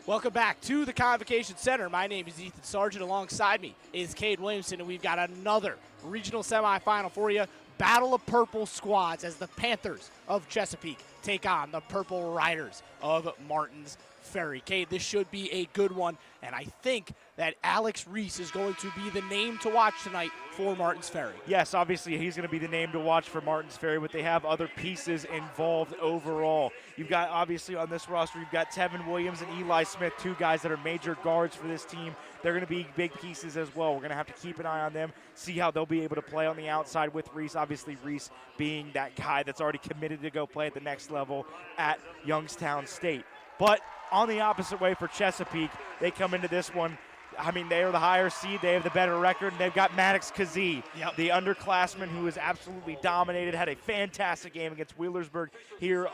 Welcome back to the Convocation Center. My name is Ethan Sargent. Alongside me is Cade Williamson, and we've got another regional semifinal for you. Battle of Purple Squads as the Panthers of Chesapeake take on the Purple Riders of Martins Ferry. Cade, this should be a good one, and I think that Alex Reese is going to be the name to watch tonight for Martins Ferry. Yes, obviously he's going to be the name to watch for Martins Ferry, but they have other pieces involved overall. You've got, obviously, on this roster, you've got Tevin Williams and Eli Smith, two guys that are major guards for this team. They're going to be big pieces as well. We're going to have to keep an eye on them, see how they'll be able to play on the outside with Reese. Obviously, Reese being that guy that's already committed to go play at the next level at Youngstown State. But on the opposite way for Chesapeake, they come into this one. I mean, they are the higher seed. They have the better record, and they've got Maddox Kazee, the underclassman who has absolutely dominated, had a fantastic game against Wheelersburg here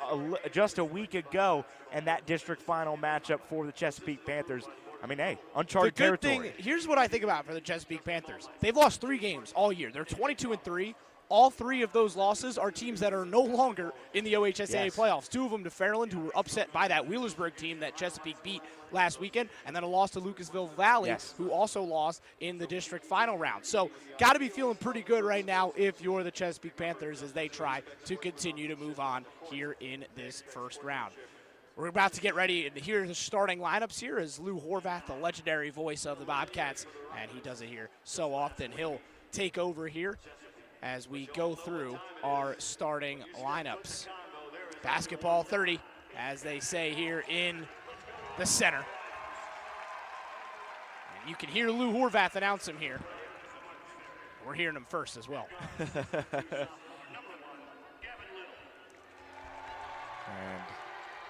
just a week ago, and that district final matchup for the Chesapeake Panthers. I mean, hey, uncharted territory. Here's what I think about for the Chesapeake Panthers. They've lost 3 games all year. They're 22-3. All 3 of those losses are teams that are no longer in the OHSAA playoffs. 2 of them to Fairland, who were upset by that Wheelersburg team that Chesapeake beat last weekend, and then a loss to Lucasville Valley, who also lost in the district final round. So got to be feeling pretty good right now if you're the Chesapeake Panthers as they try to continue to move on here in this first round. We're about to get ready to hear the starting lineups here as Lou Horvath, the legendary voice of the Bobcats, and he does it here so often. He'll take over here as we go through our starting lineups. Basketball 30, as they say here in the center. And you can hear Lou Horvath announce him here. We're hearing him first as well. And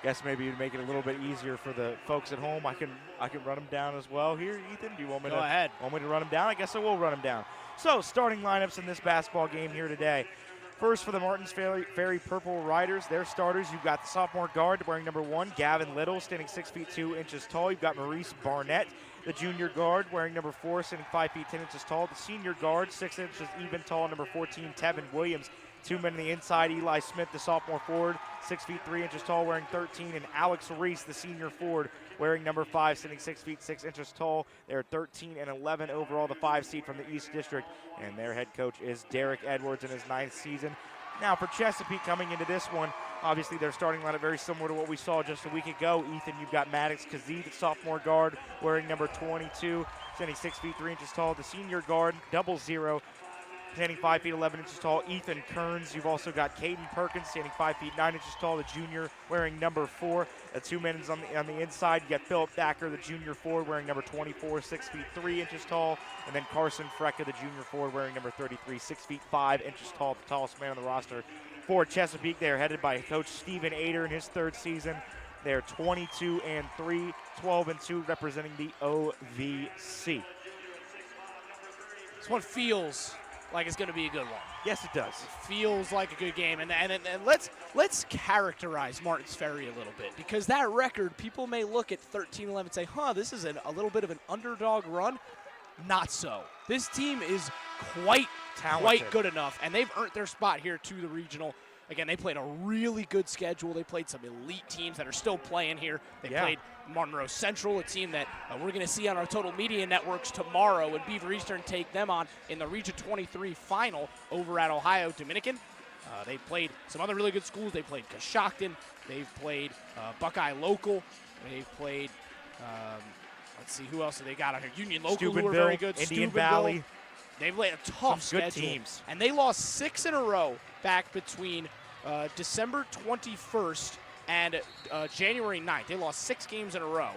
guess maybe you'd make it a little bit easier for the folks at home. I can run them down as well here, Ethan. Do you want me Go ahead. Want me to run them down? I guess I will run them down. So, starting lineups in this basketball game here today. First for the Martins Ferry Purple Riders, their starters, you've got the sophomore guard wearing number 1, Gavin Little, standing 6 feet 2 inches tall. You've got Maurice Barnett, the junior guard, wearing number 4, standing 5 feet 10 inches tall. The senior guard, 6 inches even tall, number 14, Tevin Williams. 2 men on the inside, Eli Smith, the sophomore forward, 6 feet 3 inches tall, wearing 13, and Alex Reese, the senior forward, wearing number 5, standing 6 feet 6 inches tall. They're 13 and 11 overall, the 5 seed from the East District, and their head coach is Derek Edwards in his 9th season. Now for Chesapeake coming into this one, obviously their starting lineup very similar to what we saw just a week ago. Ethan, you've got Maddox Kazee, the sophomore guard, wearing number 22, standing 6 feet 3 inches tall. The senior guard, 00, standing 5 feet 11 inches tall, Ethan Kearns. You've also got Caden Perkins, standing 5 feet 9 inches tall, the junior, wearing number 4. The 2 men on the inside. You got Philip Thacker, the junior forward, wearing number 24, 6 feet 3 inches tall. And then Carson Frecka, the junior forward, wearing number 33, 6 feet 5 inches tall, the tallest man on the roster. For Chesapeake, they are headed by Coach Stephen Ader in his 3rd season. They're 22-3, 12-2, representing the OVC. This one feels like it's going to be a good one. Yes, it does. It feels like a good game. And let's characterize Martins Ferry a little bit, because that record, people may look at 13-11 and say, this is a little bit of an underdog run. Not so. This team is quite good enough, and they've earned their spot here to the regional. Again, they played a really good schedule. They played some elite teams that are still playing here. They played Monroe Central, a team that we're going to see on our Total Media networks tomorrow, and Beaver Eastern take them on in the Region 23 final over at Ohio Dominican. They played some other really good schools. They played Coshocton. They've played Buckeye Local. They've played, let's see, who else have they got on here? Union Local, who are very good. Indian Valley. They've played a tough schedule. Good teams. And they lost 6 in a row back between December 21st and January 9th. They lost 6 games in a row.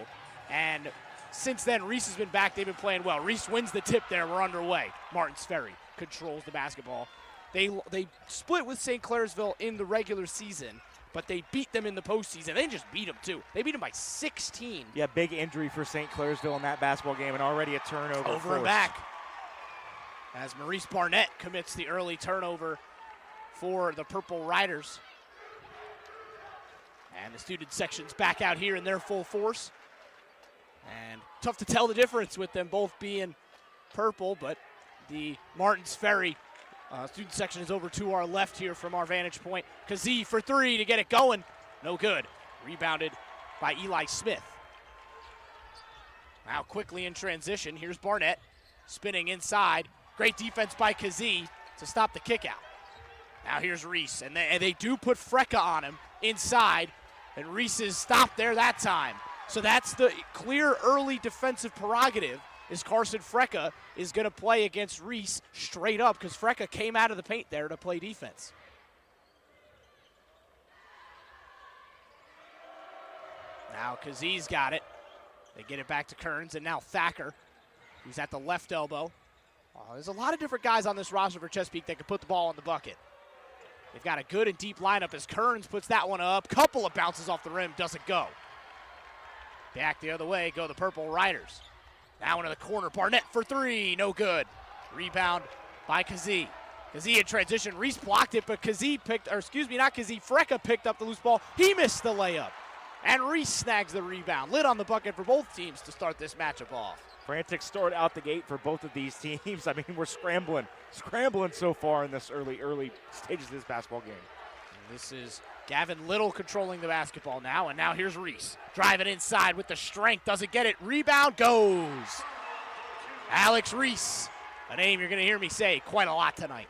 And since then, Reese has been back. They've been playing well. Reese wins the tip there. We're underway. Martins Ferry controls the basketball. They split with St. Clairsville in the regular season, but they beat them in the postseason. They just beat them, too. They beat them by 16. Yeah, big injury for St. Clairsville in that basketball game, and already a turnover. Over and back. As Maurice Barnett commits the early turnover for the Purple Riders. And the student section's back out here in their full force. And tough to tell the difference with them both being purple, but the Martins Ferry student section is over to our left here from our vantage point. Kazee for 3 to get it going. No good. Rebounded by Eli Smith. Now quickly in transition, here's Barnett spinning inside. Great defense by Kazee to stop the kick out. Now here's Reese, and they do put Frecka on him inside, and Reese is stopped there that time. So that's the clear early defensive prerogative, is Carson Frecka is going to play against Reese straight up because Frecka came out of the paint there to play defense. Now Kazee's got it. They get it back to Kearns, and now Thacker, who's at the left elbow. There's a lot of different guys on this roster for Chesapeake that can put the ball in the bucket. They've got a good and deep lineup as Kearns puts that one up. Couple of bounces off the rim, doesn't go. Back the other way go the Purple Riders. Now into the corner, Barnett for three, no good. Rebound by Kazee. Kazee in transition, Reese blocked it, but Frecka picked up the loose ball. He missed the layup. And Reese snags the rebound. Lid on the bucket for both teams to start this matchup off. Frantic start out the gate for both of these teams. I mean, we're scrambling so far in this early stages of this basketball game. And this is Gavin Little controlling the basketball now, and now here's Reese. Driving inside with the strength, doesn't get it. Rebound goes. Alex Reese, a name you're going to hear me say quite a lot tonight.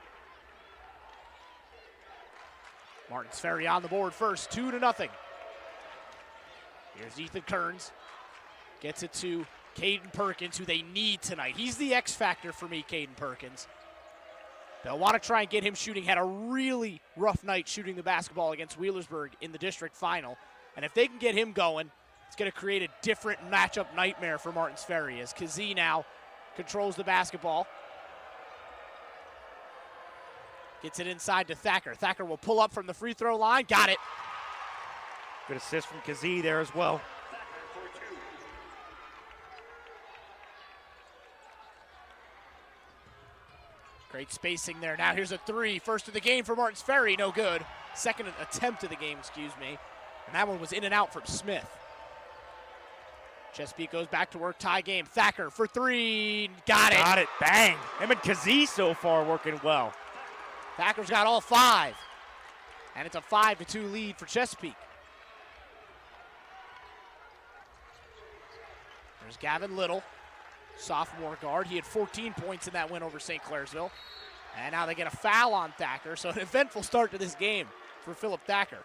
Martins Ferry on the board first, 2-0. Here's Ethan Kearns. Gets it to Caden Perkins, who they need tonight. He's the X factor for me, Caden Perkins. They'll want to try and get him shooting. Had a really rough night shooting the basketball against Wheelersburg in the district final. And if they can get him going, it's going to create a different matchup nightmare for Martins Ferry as Kazee now controls the basketball. Gets it inside to Thacker. Thacker will pull up from the free throw line. Got it. Good assist from Kazee there as well. Great spacing there. Now here's a three. First of the game for Martins Ferry. No good. Second attempt of the game, excuse me. And that one was in and out from Smith. Chesapeake goes back to work. Tie game. Thacker for three. Got it. Got it. Bang. Him and Kazee so far working well. Thacker's got all five. And it's a 5-2 lead for Chesapeake. There's Gavin Little, sophomore guard. He had 14 points in that win over St. Clairsville. And now they get a foul on Thacker, so an eventful start to this game for Philip Thacker.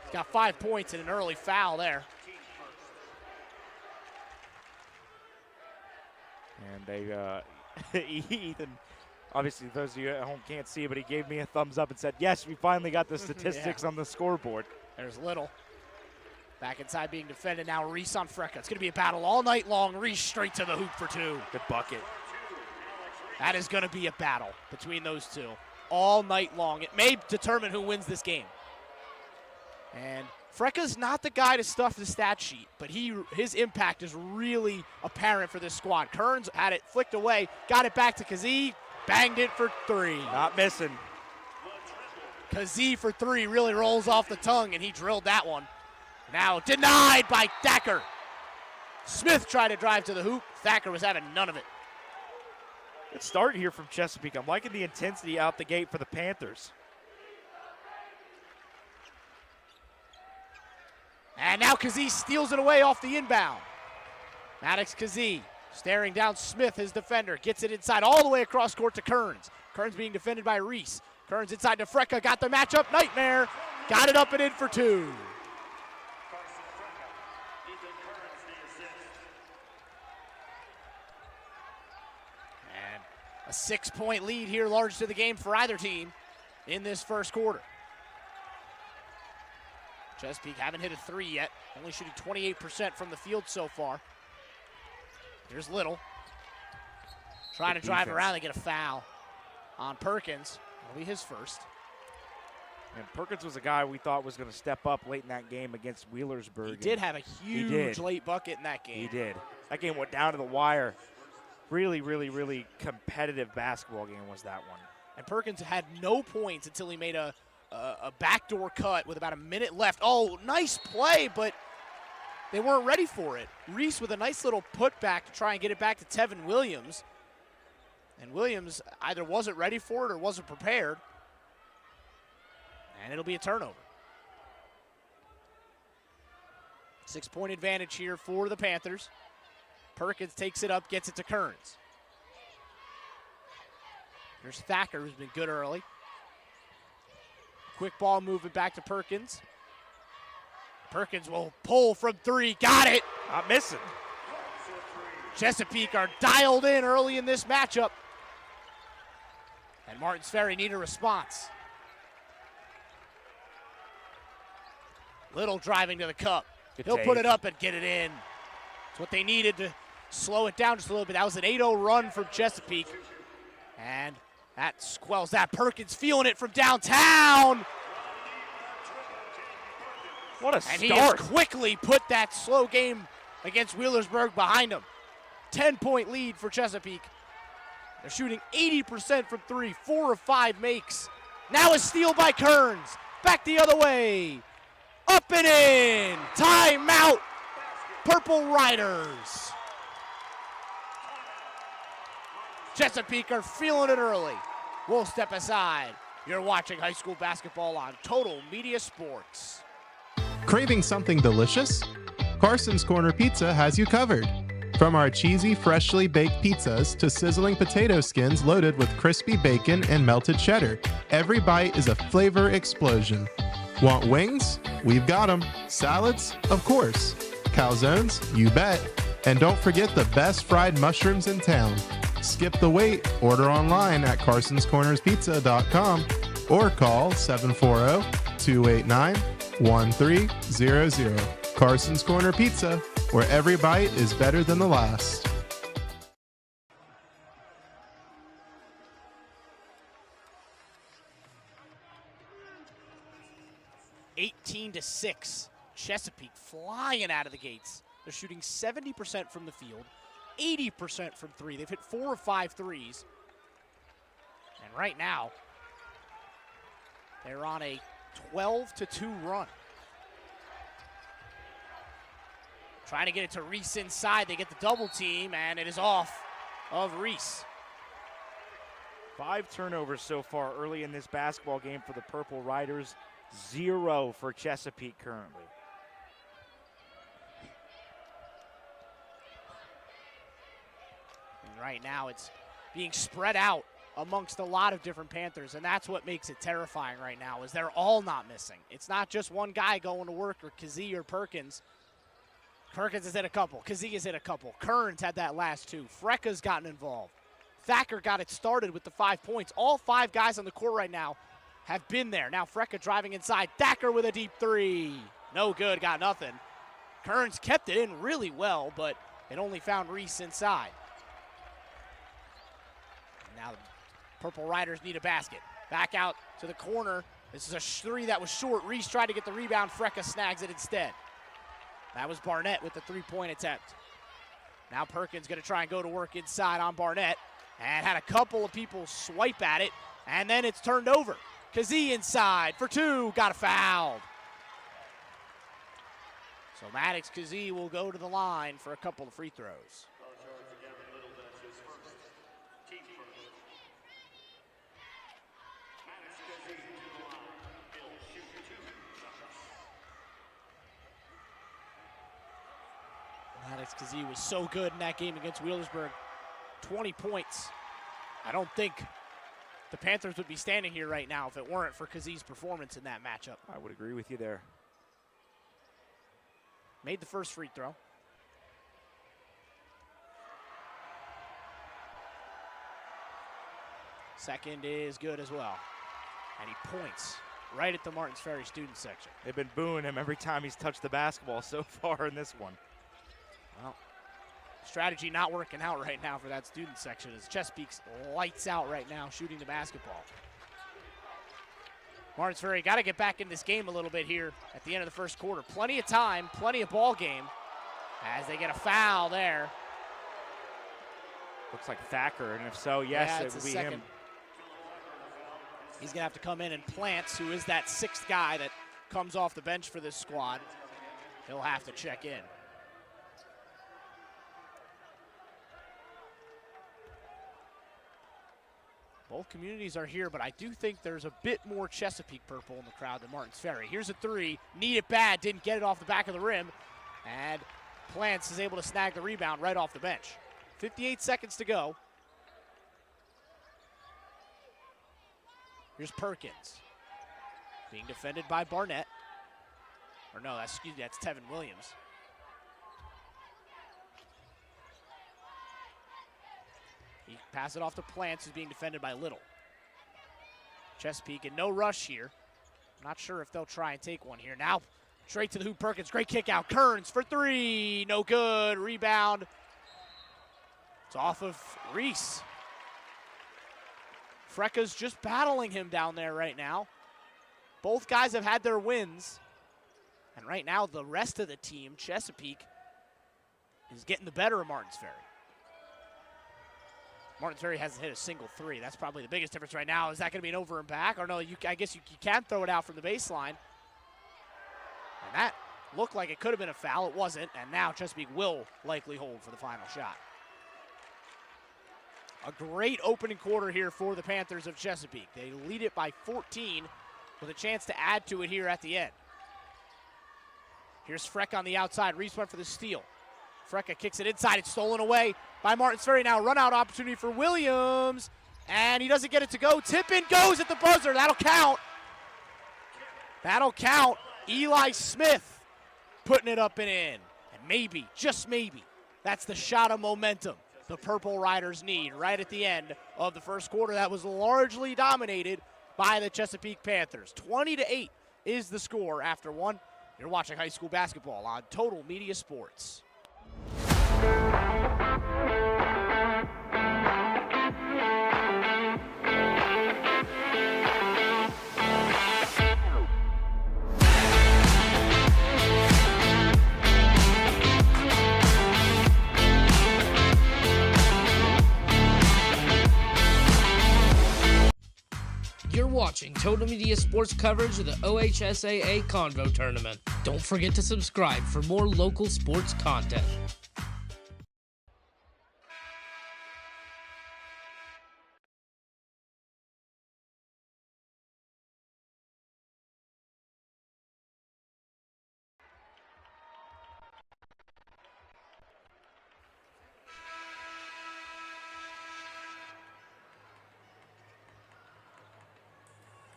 He's got 5 points and an early foul there. And they, Ethan, obviously those of you at home can't see, but he gave me a thumbs up and said, yes, we finally got the statistics on the scoreboard. There's Little. Back inside being defended now. Reese on Frecka. It's going to be a battle all night long. Reese straight to the hoop for two. Good bucket. That is going to be a battle between those two all night long. It may determine who wins this game. And Frecka's not the guy to stuff the stat sheet, but his impact is really apparent for this squad. Kearns had it flicked away, got it back to Kazee, banged it for three. Not missing. Kazee for three really rolls off the tongue, and he drilled that one. Now denied by Thacker. Smith tried to drive to the hoop. Thacker was having none of it. Good start here from Chesapeake. I'm liking the intensity out the gate for the Panthers. And now Kazee steals it away off the inbound. Maddox Kazee staring down Smith, his defender. Gets it inside all the way across court to Kearns. Kearns being defended by Reese. Kearns inside to Frecka. Got the matchup nightmare. Got it up and in for two. A 6-point lead here, large to the game for either team in this first quarter. Chesapeake haven't hit a three yet, only shooting 28% from the field so far. Here's Little. Trying to drive around and get a foul on Perkins. That'll be his first. And Perkins was a guy we thought was going to step up late in that game against Wheelersburg. He did have a huge late bucket in that game. He did. That game went down to the wire. Really, really, really competitive basketball game was that one. And Perkins had no points until he made a backdoor cut with about a minute left. Oh, nice play, but they weren't ready for it. Reese with a nice little putback to try and get it back to Tevin Williams. And Williams either wasn't ready for it or wasn't prepared. And it'll be a turnover. 6-point advantage here for the Panthers. Perkins takes it up, gets it to Kearns. There's Thacker, who's been good early. Quick ball moving back to Perkins. Perkins will pull from three. Got it. Not missing. Chesapeake are dialed in early in this matchup. And Martins Ferry need a response. Little driving to the cup. He'll put it up and get it in. It's what they needed to slow it down just a little bit. That was an 8-0 run from Chesapeake. And that squells that. Perkins feeling it from downtown. What a start. And he has quickly put that slow game against Wheelersburg behind him. 10-point lead for Chesapeake. They're shooting 80% from three, 4 of 5 makes. Now a steal by Kearns. Back the other way. Up and in. Timeout. Purple Riders. Chesapeake are feeling it early. We'll step aside. You're watching high school basketball on Total Media Sports. Craving something delicious? Carson's Corner Pizza has you covered. From our cheesy, freshly baked pizzas to sizzling potato skins loaded with crispy bacon and melted cheddar, every bite is a flavor explosion. Want wings? We've got them. Salads? Of course. Calzones? You bet. And don't forget the best fried mushrooms in town. Skip the wait. Order online at carsonscornerspizza.com or call 740-289-1300. Carson's Corner Pizza, where every bite is better than the last. (18-6). Chesapeake flying out of the gates. They're shooting 70% from the field, 80% from three. They've hit 4 of 5 threes. And right now, they're on a 12-2 run. Trying to get it to Reese inside. They get the double team, and it is off of Reese. 5 turnovers so far early in this basketball game for the Purple Riders. 0 for Chesapeake currently. And right now it's being spread out amongst a lot of different Panthers, and that's what makes it terrifying right now, is they're all not missing. It's not just one guy going to work, or Kazee or Perkins. Perkins has hit a couple. Kazee has hit a couple. Kearns had that last 2. Frecka's gotten involved. Thacker got it started with the 5 points. All 5 guys on the court right now have been there. Now Frecka driving inside. Thacker with a deep 3. No good, got nothing. Kearns kept it in really well, but it only found Reese inside. Now the Purple Riders need a basket. Back out to the corner. This is a 3 that was short. Reese tried to get the rebound. Frecka snags it instead. That was Barnett with the 3-point attempt. Now Perkins going to try and go to work inside on Barnett, and had a couple of people swipe at it, and then it's turned over. Kazee inside for 2, got a foul. So Maddox Kazee will go to the line for a couple of free throws. Maddox Kazee was so good in that game against Wheelersburg. 20 points. I don't think the Panthers would be standing here right now if it weren't for Kazee's performance in that matchup. I would agree with you there. Made the first free throw. Second is good as well. And he points right at the Martins Ferry student section. They've been booing him every time he's touched the basketball so far in this one. Well, strategy not working out right now for that student section as Chesapeake's lights out right now shooting the basketball. Martins Ferry got to get back in this game a little bit here at the end of the first quarter. Plenty of time, plenty of ball game as they get a foul there. Looks like Thacker, and if so, yes, it would be him. He's going to have to come in, and Plants, who is that 6th guy that comes off the bench for this squad, he'll have to check in. Both communities are here, but I do think there's a bit more Chesapeake purple in the crowd than Martins Ferry. Here's a 3, need it bad, didn't get it off the back of the rim, and Plants is able to snag the rebound right off the bench. 58 seconds to go. Here's Perkins. Being defended by Barnett. Or no, that's Tevin Williams. He passes it off to Plants, who's being defended by Little. Chesapeake in no rush here. Not sure if they'll try and take one here. Now, straight to the hoop, Perkins. Great kick out. Kearns for three. No good. Rebound. It's off of Reese. Frecka's just battling him down there right now. Both guys have had their wins. And right now, the rest of the team, Chesapeake, is getting the better of Martins Ferry. Martins Ferry hasn't hit a single three. That's probably the biggest difference right now. Is that going to be an over and back? Or no, I guess you can throw it out from the baseline. And that looked like it could have been a foul. It wasn't. And now Chesapeake will likely hold for the final shot. A great opening quarter here for the Panthers of Chesapeake. They lead it by 14 with a chance to add to it here at the end. Here's Freck on the outside. Reese went for the steal. Frecka kicks it inside. It's stolen away by Martins Ferry. Now run out opportunity for Williams. And he doesn't get it to go. Tip in goes at the buzzer. That'll count. That'll count. Eli Smith putting it up and in. And maybe, just maybe, that's the shot of momentum the Purple Riders need right at the end of the first quarter. That was largely dominated by the Chesapeake Panthers. 20-8 is the score after one. You're watching high school basketball on Total Media Sports. You're watching Total Media Sports coverage of the OHSAA Convo Tournament. Don't forget to subscribe for more local sports content.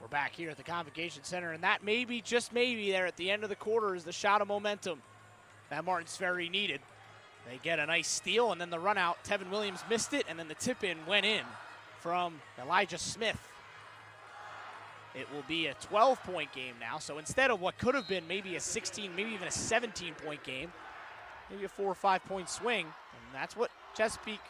We're back here at the Convocation Center, and that maybe, just maybe, there at the end of the quarter is the shot of momentum that Martins Ferry needed. They get a nice steal, and then the run out. Tevin Williams missed it, and then the tip-in went in from Elijah Smith. It will be a 12-point game now, so instead of what could have been maybe a 16, maybe even a 17-point game, maybe a 4 or 5 point swing, and that's what Chesapeake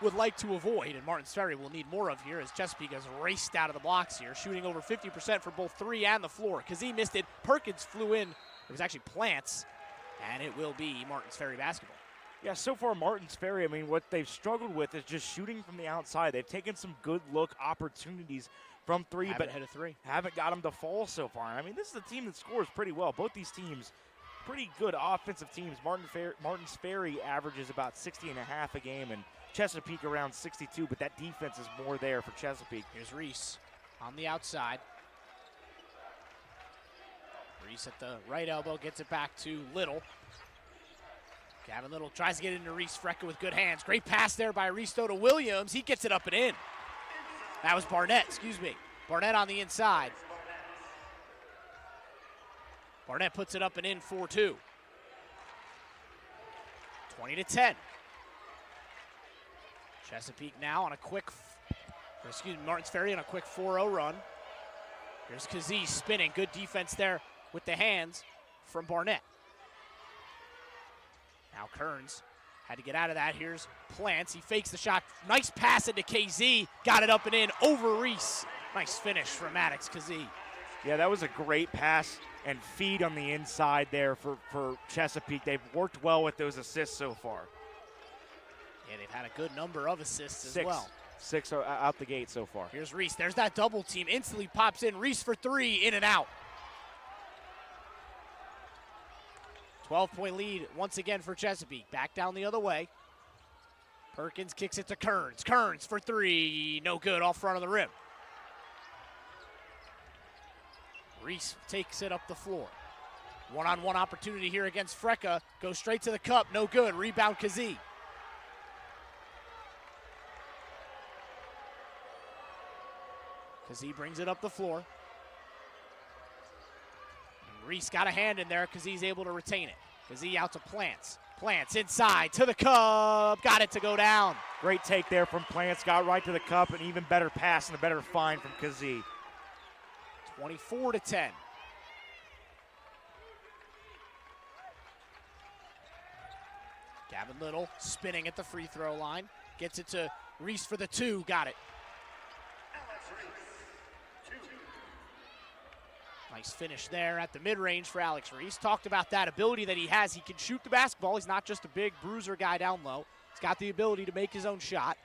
would like to avoid, and Martins Ferry will need more of here as Chesapeake has raced out of the blocks here, shooting over 50% for both three and the floor. Kazee missed it. Perkins flew in. It was actually Plants, and it will be Martins Ferry basketball. Yeah, so far Martins Ferry, I mean, what they've struggled with is just shooting from the outside. They've taken some good look opportunities from three, but hit a three. Haven't got them to fall so far. I mean, this is a team that scores pretty well. Both these teams, pretty good offensive teams. Martins Ferry averages about 60 and a half a game, and Chesapeake around 62, but that defense is more there for Chesapeake. Here's Reese on the outside. Reese at the right elbow gets it back to Little. Gavin Little tries to get into Reese. Frecka with good hands. Great pass there by Reese to Williams. He gets it up and in. That was Barnett, excuse me. Barnett on the inside. Barnett puts it up and in 4-2. 20-10. Chesapeake now on a quick, Martins Ferry on a quick 4-0 run. Here's Kazee spinning. Good defense there with the hands from Barnett. Now Kearns had to get out of that. Here's Plants. He fakes the shot. Nice pass into KZ. Got it up and in over Reese. Nice finish from Maddox Kazee. Yeah, that was a great pass and feed on the inside there for Chesapeake. They've worked well with those assists so far. Yeah, they've had a good number of assists as well. Six out the gate so far. Here's Reese. There's that double team. Instantly pops in. Reese for three. In and out. 12-point lead once again for Chesapeake. Back down the other way. Perkins kicks it to Kearns. Kearns for three. No good. Off front of the rim. Reese takes it up the floor. One-on-one opportunity here against Frecka. Goes straight to the cup. No good. Rebound Kazee. Kazee brings it up the floor. And Reese got a hand in there. Kazee's able to retain it. Kazee out to Plants. Plants inside to the cup. Got it to go down. Great take there from Plants. Got right to the cup. An even better pass and a better find from Kazee. 24-10. Gavin Little spinning at the free throw line. Gets it to Reese for the two. Got it. Nice finish there at the mid-range for Alex Reese. Talked about that ability that he has. He can shoot the basketball. He's not just a big bruiser guy down low. He's got the ability to make his own shot.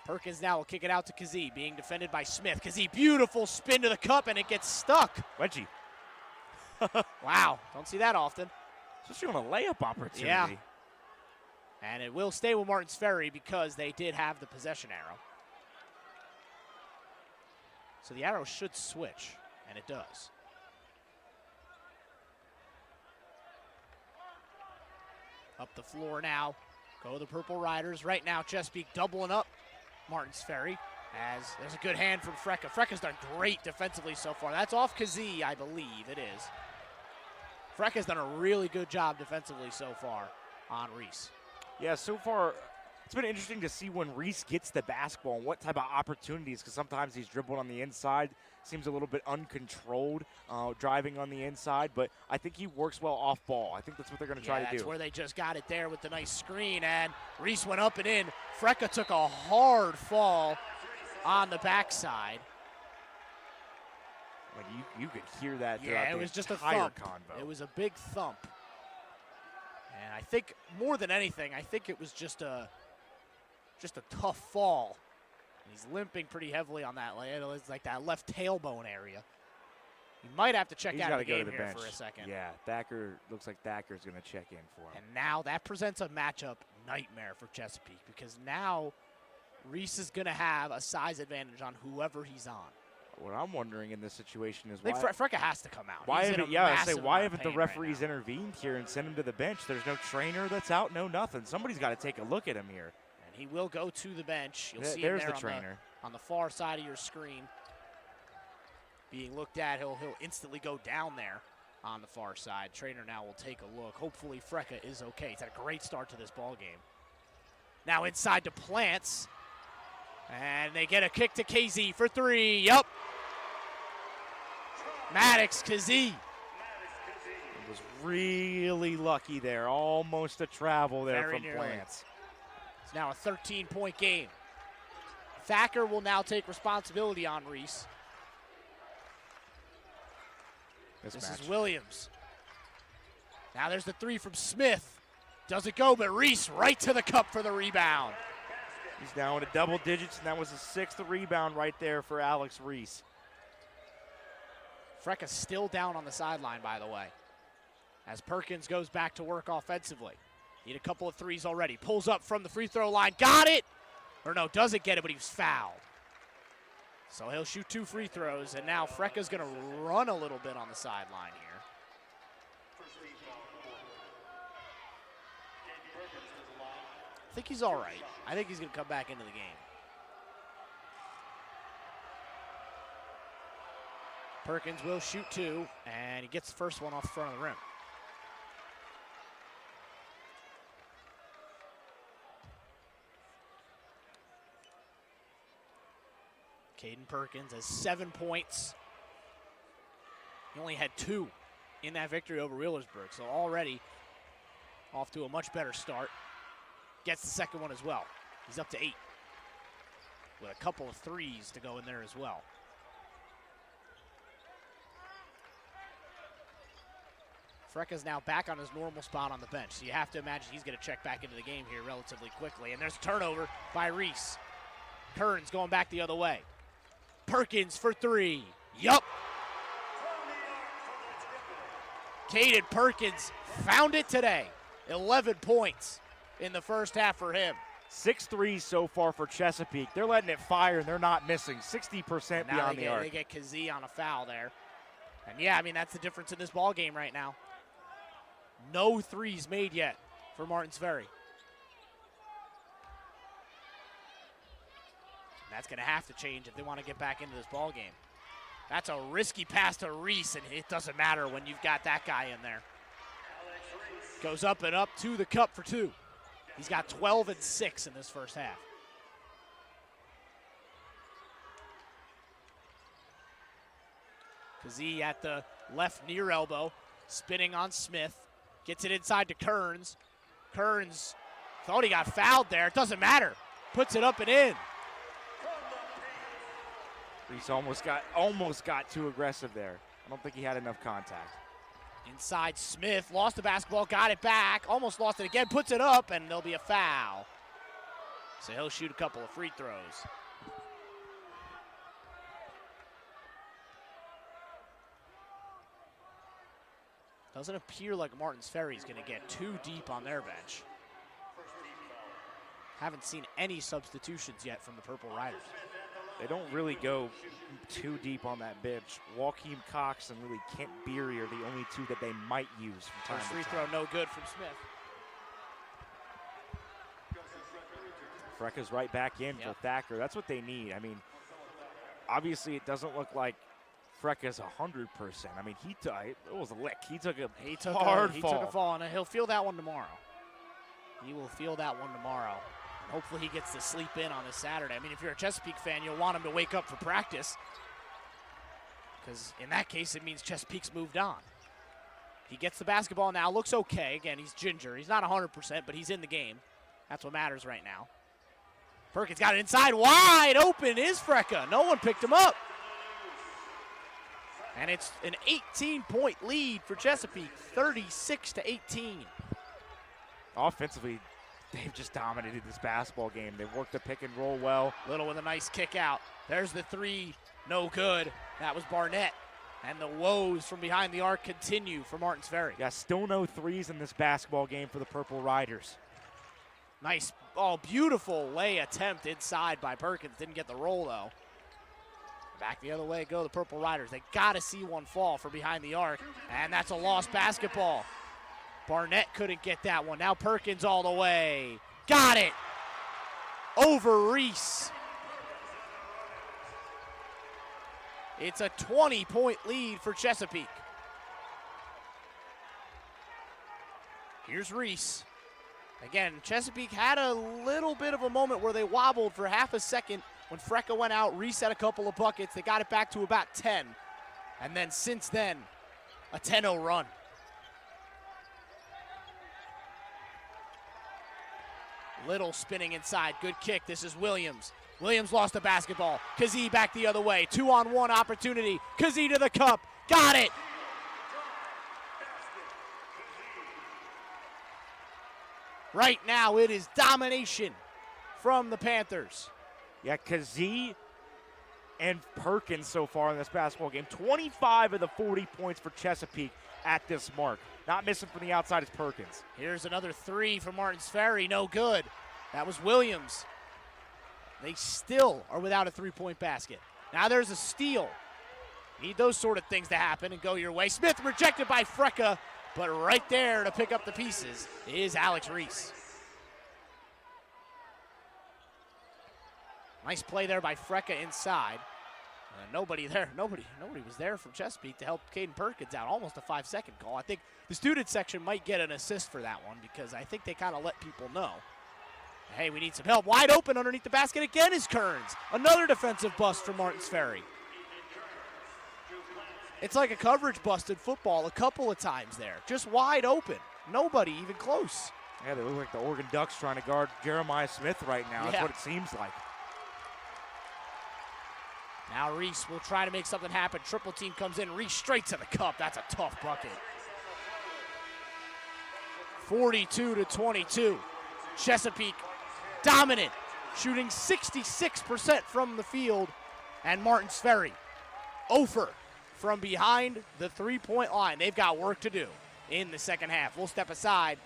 Perkins now will kick it out to Kazee, being defended by Smith. Kazee, beautiful spin to the cup, and it gets stuck. Wedgie. Wow, don't see that often. Especially on a layup opportunity. Yeah. And it will stay with Martins Ferry because they did have the possession arrow. So the arrow should switch, and it does. Up the floor now. Go the Purple Riders. Right now, Chesapeake doubling up Martins Ferry as there's a good hand from Frecka. Frecka's done great defensively so far. That's off Kazee, I believe it is. Frecka's done a really good job defensively so far on Reese. Yeah, so far it's been interesting to see when Reese gets the basketball and what type of opportunities, because sometimes he's dribbled on the inside, seems a little bit uncontrolled, driving on the inside, but I think he works well off ball. I think that's what they're going to try to do. That's where they just got it there with the nice screen, and Reese went up and in. Frecka took a hard fall on the backside. Like you could hear that. Yeah, it was just a thump. It was a big thump. And I think more than anything, I think it was just a tough fall. He's limping pretty heavily on that. It's like that left tailbone area. He might have to check out of the game here for a second. Yeah, Thacker looks like Thacker's going to check in for him. And now that presents a matchup nightmare for Chesapeake because now Reese is going to have a size advantage on whoever he's on. What I'm wondering in this situation is why Frecka has to come out. Why haven't the referees intervened here and sent him to the bench? There's no trainer that's out, no nothing. Somebody's got to take a look at him here. And he will go to the bench. You'll see there's him there the trainer on the far side of your screen. Being looked at, he'll instantly go down there on the far side. Trainer now will take a look. Hopefully Frecka is okay. He's had a great start to this ball game. Now inside to Plants. And they get a kick to KZ for three. Yup. Maddox Kazee. Was really lucky there. Almost a travel there from Plants. It's now a 13-point game. Thacker will now take responsibility on Reese. This is Williams. Now there's the three from Smith. Doesn't go, but Reese right to the cup for the rebound. He's now in double digits, and that was the sixth rebound right there for Alex Reese. Frecka's still down on the sideline, by the way, as Perkins goes back to work offensively. Need a couple of threes already. Pulls up from the free throw line. Got it! Or no, doesn't get it, but he was fouled. So he'll shoot two free throws, and now Frecka's going to run a little bit on the sideline here. I think he's all right. I think he's going to come back into the game. Perkins will shoot two, and he gets the first one off the front of the rim. Caden Perkins has 7 points. He only had 2 in that victory over Wheelersburg, so already off to a much better start. Gets the second one as well. He's up to 8 with a couple of threes to go in there as well. Frecka's now back on his normal spot on the bench, so you have to imagine he's going to check back into the game here relatively quickly. And there's a turnover by Reese. Kearns going back the other way. Perkins for three. Yup. Caden Perkins found it today. 11 points in the first half for him. 6 threes so far for Chesapeake. They're letting it fire, and they're not missing. 60% beyond the arc. They get Kazee on a foul there. And yeah, I mean, that's the difference in this ball game right now. No threes made yet for Martins Ferry. And that's going to have to change if they want to get back into this ball game. That's a risky pass to Reese, and it doesn't matter when you've got that guy in there. Goes up and up to the cup for 2. He's got 12 and 6 in this first half. Kazee at the left near elbow, spinning on Smith. Gets it inside to Kearns. Kearns thought he got fouled there. It doesn't matter. Puts it up and in. Reese almost got too aggressive there. I don't think he had enough contact. Inside Smith, lost the basketball, got it back, almost lost it again, puts it up, and there'll be a foul. So he'll shoot a couple of free throws. Doesn't appear like Martins Ferry's going to get too deep on their bench. Haven't seen any substitutions yet from the Purple Riders. They don't really go too deep on that bench. Joaquin Cox and really Kent Beery are the only two that they might use from time First to free time. throw, no good from Smith. Frecka's right back in for Thacker. That's what they need. I mean, obviously it doesn't look like Frecka's 100%. I mean, it was a lick. He took a hard fall. He took a fall, and he'll feel that one tomorrow. He will feel that one tomorrow. Hopefully he gets to sleep in on this Saturday. I mean, if you're a Chesapeake fan, you'll want him to wake up for practice, because in that case, it means Chesapeake's moved on. He gets the basketball now, looks okay. Again, he's ginger. He's not 100%, but he's in the game. That's what matters right now. Perkins got it inside, wide open is Frecka. No one picked him up. And it's an 18-point lead for Chesapeake, 36-18. Offensively, they've just dominated this basketball game. They've worked the pick and roll well. Little with a nice kick out. There's the three, no good. That was Barnett. And the woes from behind the arc continue for Martins Ferry. Yeah, still no threes in this basketball game for the Purple Riders. Nice, beautiful lay attempt inside by Perkins. Didn't get the roll, though. Back the other way go the Purple Riders. They got to see one fall for behind the arc, and that's a lost basketball. Barnett couldn't get that one. Now Perkins all the way. Got it! Over Reese. It's a 20-point lead for Chesapeake. Here's Reese. Again, Chesapeake had a little bit of a moment where they wobbled for half a second when Frecka went out, reset a couple of buckets. They got it back to about 10. And then since then, a 10-0 run. Little spinning inside, good kick. This is Williams. Williams lost the basketball. Kazee back the other way. 2-on-1 opportunity. Kazee to the cup. Got it. Right now, it is domination from the Panthers. Yeah, Kazee and Perkins so far in this basketball game. 25 of the 40 points for Chesapeake at this mark. Not missing from the outside is Perkins. Here's another three from Martins Ferry. No good. That was Williams. They still are without a three-point basket. Now there's a steal. Need those sort of things to happen and go your way. Smith rejected by Frecka, but right there to pick up the pieces is Alex Reese. Nice play there by Frecka inside. Nobody there. Nobody was there from Chesapeake to help Caden Perkins out. Almost a 5-second call. I think the student section might get an assist for that one because I think they kind of let people know. Hey, we need some help. Wide open underneath the basket again is Kearns. Another defensive bust from Martins Ferry. It's like a coverage bust in football a couple of times there. Just wide open. Nobody even close. Yeah, they look like the Oregon Ducks trying to guard Jeremiah Smith right now. That's what it seems like. Now Reese will try to make something happen. Triple team comes in. Reese straight to the cup. That's a tough bucket. 42-22. Chesapeake dominant, shooting 66% from the field. And Martins Ferry, 0 from behind the three-point line. They've got work to do in the second half. We'll step aside,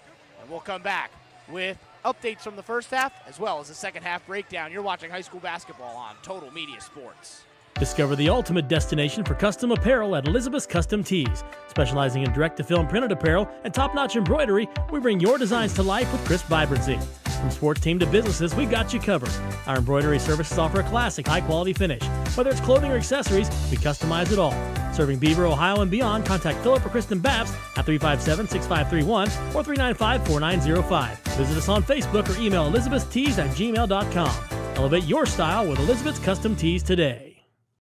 and we'll come back with updates from the first half as well as the second half breakdown. You're watching high school basketball on Total Media Sports. Discover the ultimate destination for custom apparel at Elizabeth's Custom Tees. Specializing in direct-to-film printed apparel and top-notch embroidery, we bring your designs to life with crisp vibrancy. From sports team to businesses, we've got you covered. Our embroidery services offer a classic, high-quality finish. Whether it's clothing or accessories, we customize it all. Serving Beaver, Ohio, and beyond, contact Philip or Kristen Babs at 357-6531 or 395-4905. Visit us on Facebook or email elizabethstees@gmail.com. Elevate your style with Elizabeth's Custom Tees today.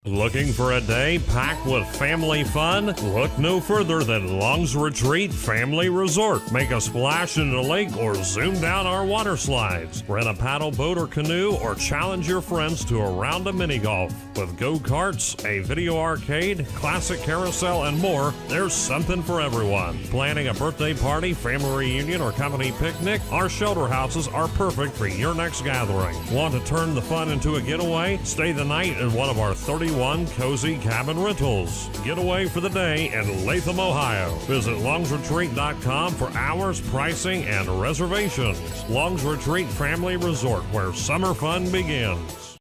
Looking for a day packed with family fun? Look no further than Long's Retreat Family Resort. Make a splash in the lake or zoom down our water slides. Rent a paddle boat or canoe or challenge your friends to a round of mini golf. With go-karts, a video arcade, classic carousel, and more, there's something for everyone. Planning a birthday party, family reunion, or company picnic? Our shelter houses are perfect for your next gathering. Want to turn the fun into a getaway? Stay the night in one of our 31 cozy cabin rentals. Get away for the day in Latham, Ohio. Visit longsretreat.com for hours, pricing, and reservations. Long's Retreat Family Resort, where summer fun begins.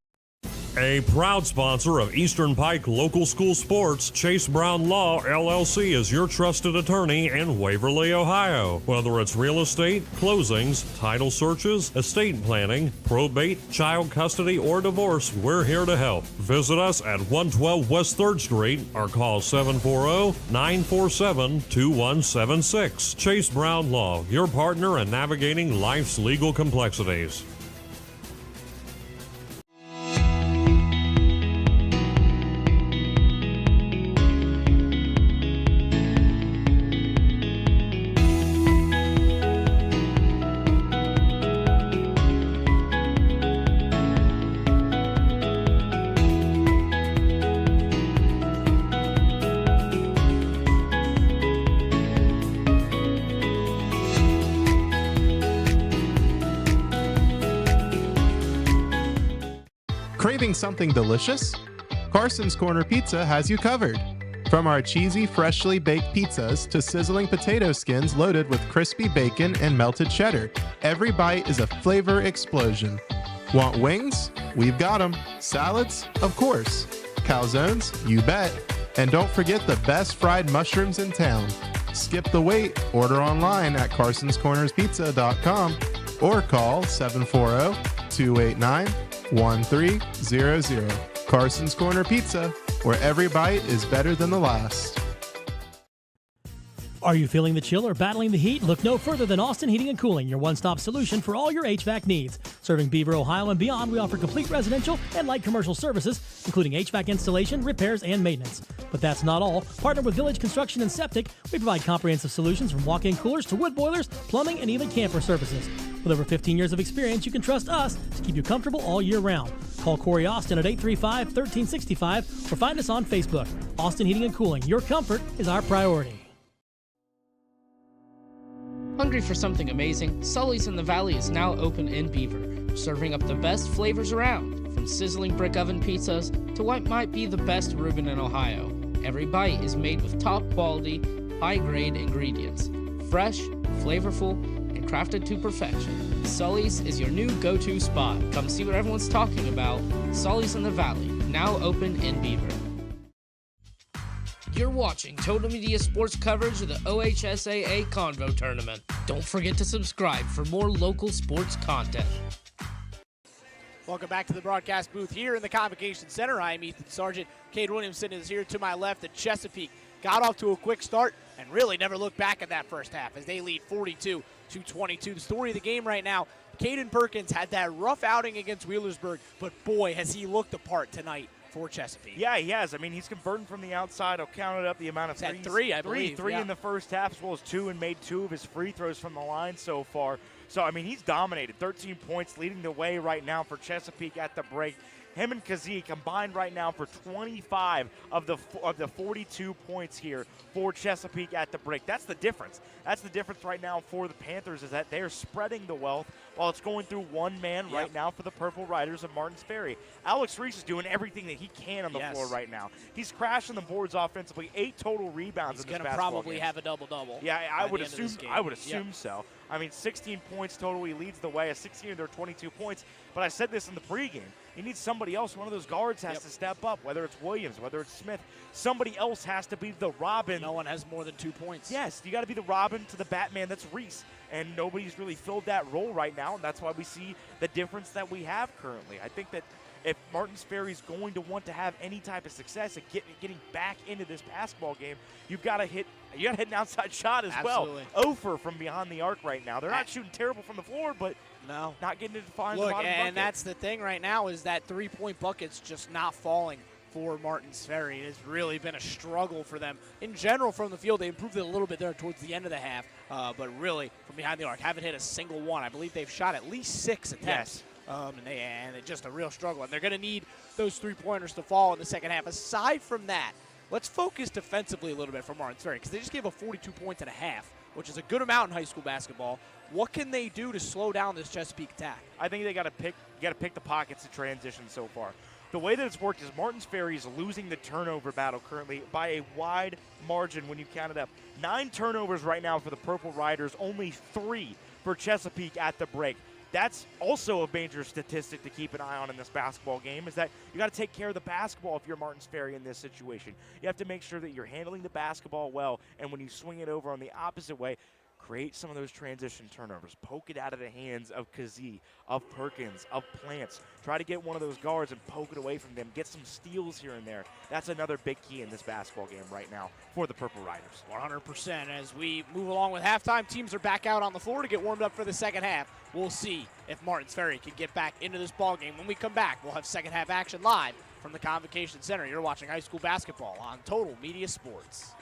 A proud sponsor of Eastern Pike Local School Sports, Chase Brown Law, LLC is your trusted attorney in Waverly, Ohio. Whether it's real estate, closings, title searches, estate planning, probate, child custody, or divorce, we're here to help. Visit us at 112 West 3rd Street or call 740-947-2176. Chase Brown Law, your partner in navigating life's legal complexities. Craving something delicious? Carson's Corner Pizza has you covered. From our cheesy, freshly baked pizzas to sizzling potato skins loaded with crispy bacon and melted cheddar, every bite is a flavor explosion. Want wings? We've got them. Salads? Of course. Calzones? You bet. And don't forget the best fried mushrooms in town. Skip the wait. Order online at carsonscornerspizza.com or call 740-289-1300. Carson's Corner Pizza, where every bite is better than the last. Are you feeling the chill or battling the heat? Look no further than Austin Heating and Cooling, your one-stop solution for all your HVAC needs. Serving Beaver, Ohio, and beyond, we offer complete residential and light commercial services, including HVAC installation, repairs, and maintenance. But that's not all. Partnered with Village Construction and Septic, we provide comprehensive solutions from walk-in coolers to wood boilers, plumbing, and even camper services. With over 15 years of experience, you can trust us to keep you comfortable all year round. Call Corey Austin at 835-1365 or find us on Facebook. Austin Heating and Cooling, your comfort is our priority. Hungry for something amazing? Sully's in the Valley is now open in Beaver, serving up the best flavors around, from sizzling brick oven pizzas to what might be the best Reuben in Ohio. Every bite is made with top quality, high-grade ingredients, fresh, flavorful, and crafted to perfection. Sully's is your new go-to spot. Come see what everyone's talking about. Sully's in the Valley, now open in Beaver. You're watching Total Media Sports coverage of the OHSAA Convo Tournament. Don't forget to subscribe for more local sports content. Welcome back to the broadcast booth here in the Convocation Center. I'm Ethan Sargent. Cade Williamson is here to my left. At Chesapeake got off to a quick start and really never looked back at that first half as they lead 42-22. The story of the game right now, Caden Perkins had that rough outing against Wheelersburg, but boy, has he looked the part tonight for Chesapeake. Yeah, he has. I mean, he's converting from the outside. I'll count it up, the amount of threes. Three, I believe. Three in the first half, as well as two, and made 2 of his free throws from the line so far. So, I mean, he's dominated. 13 points, leading the way right now for Chesapeake at the break. Him and Kazee combined right now for 25 of the 42 points here for Chesapeake at the break. That's the difference. That's the difference right now for the Panthers, is that they're spreading the wealth while it's going through one man right now for the Purple Riders of Martins Ferry. Alex Reese is doing everything that he can on the floor right now. He's crashing the boards offensively. 8 total rebounds in this basketball game. He's going to probably have a double-double. Yeah, I would assume so. I mean, 16 points total. He leads the way. 16 of their 22 points. But I said this in the pregame. You need somebody else. One of those guards has to step up, whether it's Williams, whether it's Smith. Somebody else has to be the Robin. No one has more than 2 points. Yes, you got to be the Robin to the Batman that's Reese. And nobody's really filled that role right now, and that's why we see the difference that we have currently. I think that if Martins Ferry's going to want to have any type of success at getting back into this basketball game, you got to hit an outside shot as Absolutely. well. Ofer from behind the arc right now. They're not shooting terrible from the floor, but no, not getting it to find Look, the bottom bucket. And that's the thing right now is that 3-point bucket's just not falling for Martins Ferry. It has really been a struggle for them. In general, from the field, they improved it a little bit there towards the end of the half, but really, from behind the arc, haven't hit a single one. I believe they've shot at least 6 attempts. Yes. And it's just a real struggle. And they're going to need those 3-pointers to fall in the second half. Aside from that, let's focus defensively a little bit for Martins Ferry because they just gave up 42 points and a half, which is a good amount in high school basketball. What can they do to slow down this Chesapeake attack? I think they got to pick the pockets of transition so far. The way that it's worked is Martins Ferry is losing the turnover battle currently by a wide margin when you count it up. 9 turnovers right now for the Purple Riders, only 3 for Chesapeake at the break. That's also a major statistic to keep an eye on in this basketball game, is that you got to take care of the basketball if you're Martins Ferry in this situation. You have to make sure that you're handling the basketball well, and when you swing it over on the opposite way, create some of those transition turnovers. Poke it out of the hands of Kazee, of Perkins, of Plants. Try to get one of those guards and poke it away from them. Get some steals here and there. That's another big key in this basketball game right now for the Purple Riders. 100%. As we move along with halftime, teams are back out on the floor to get warmed up for the second half. We'll see if Martins Ferry can get back into this ball game. When we come back, we'll have second half action live from the Convocation Center. You're watching high school basketball on Total Media Sports.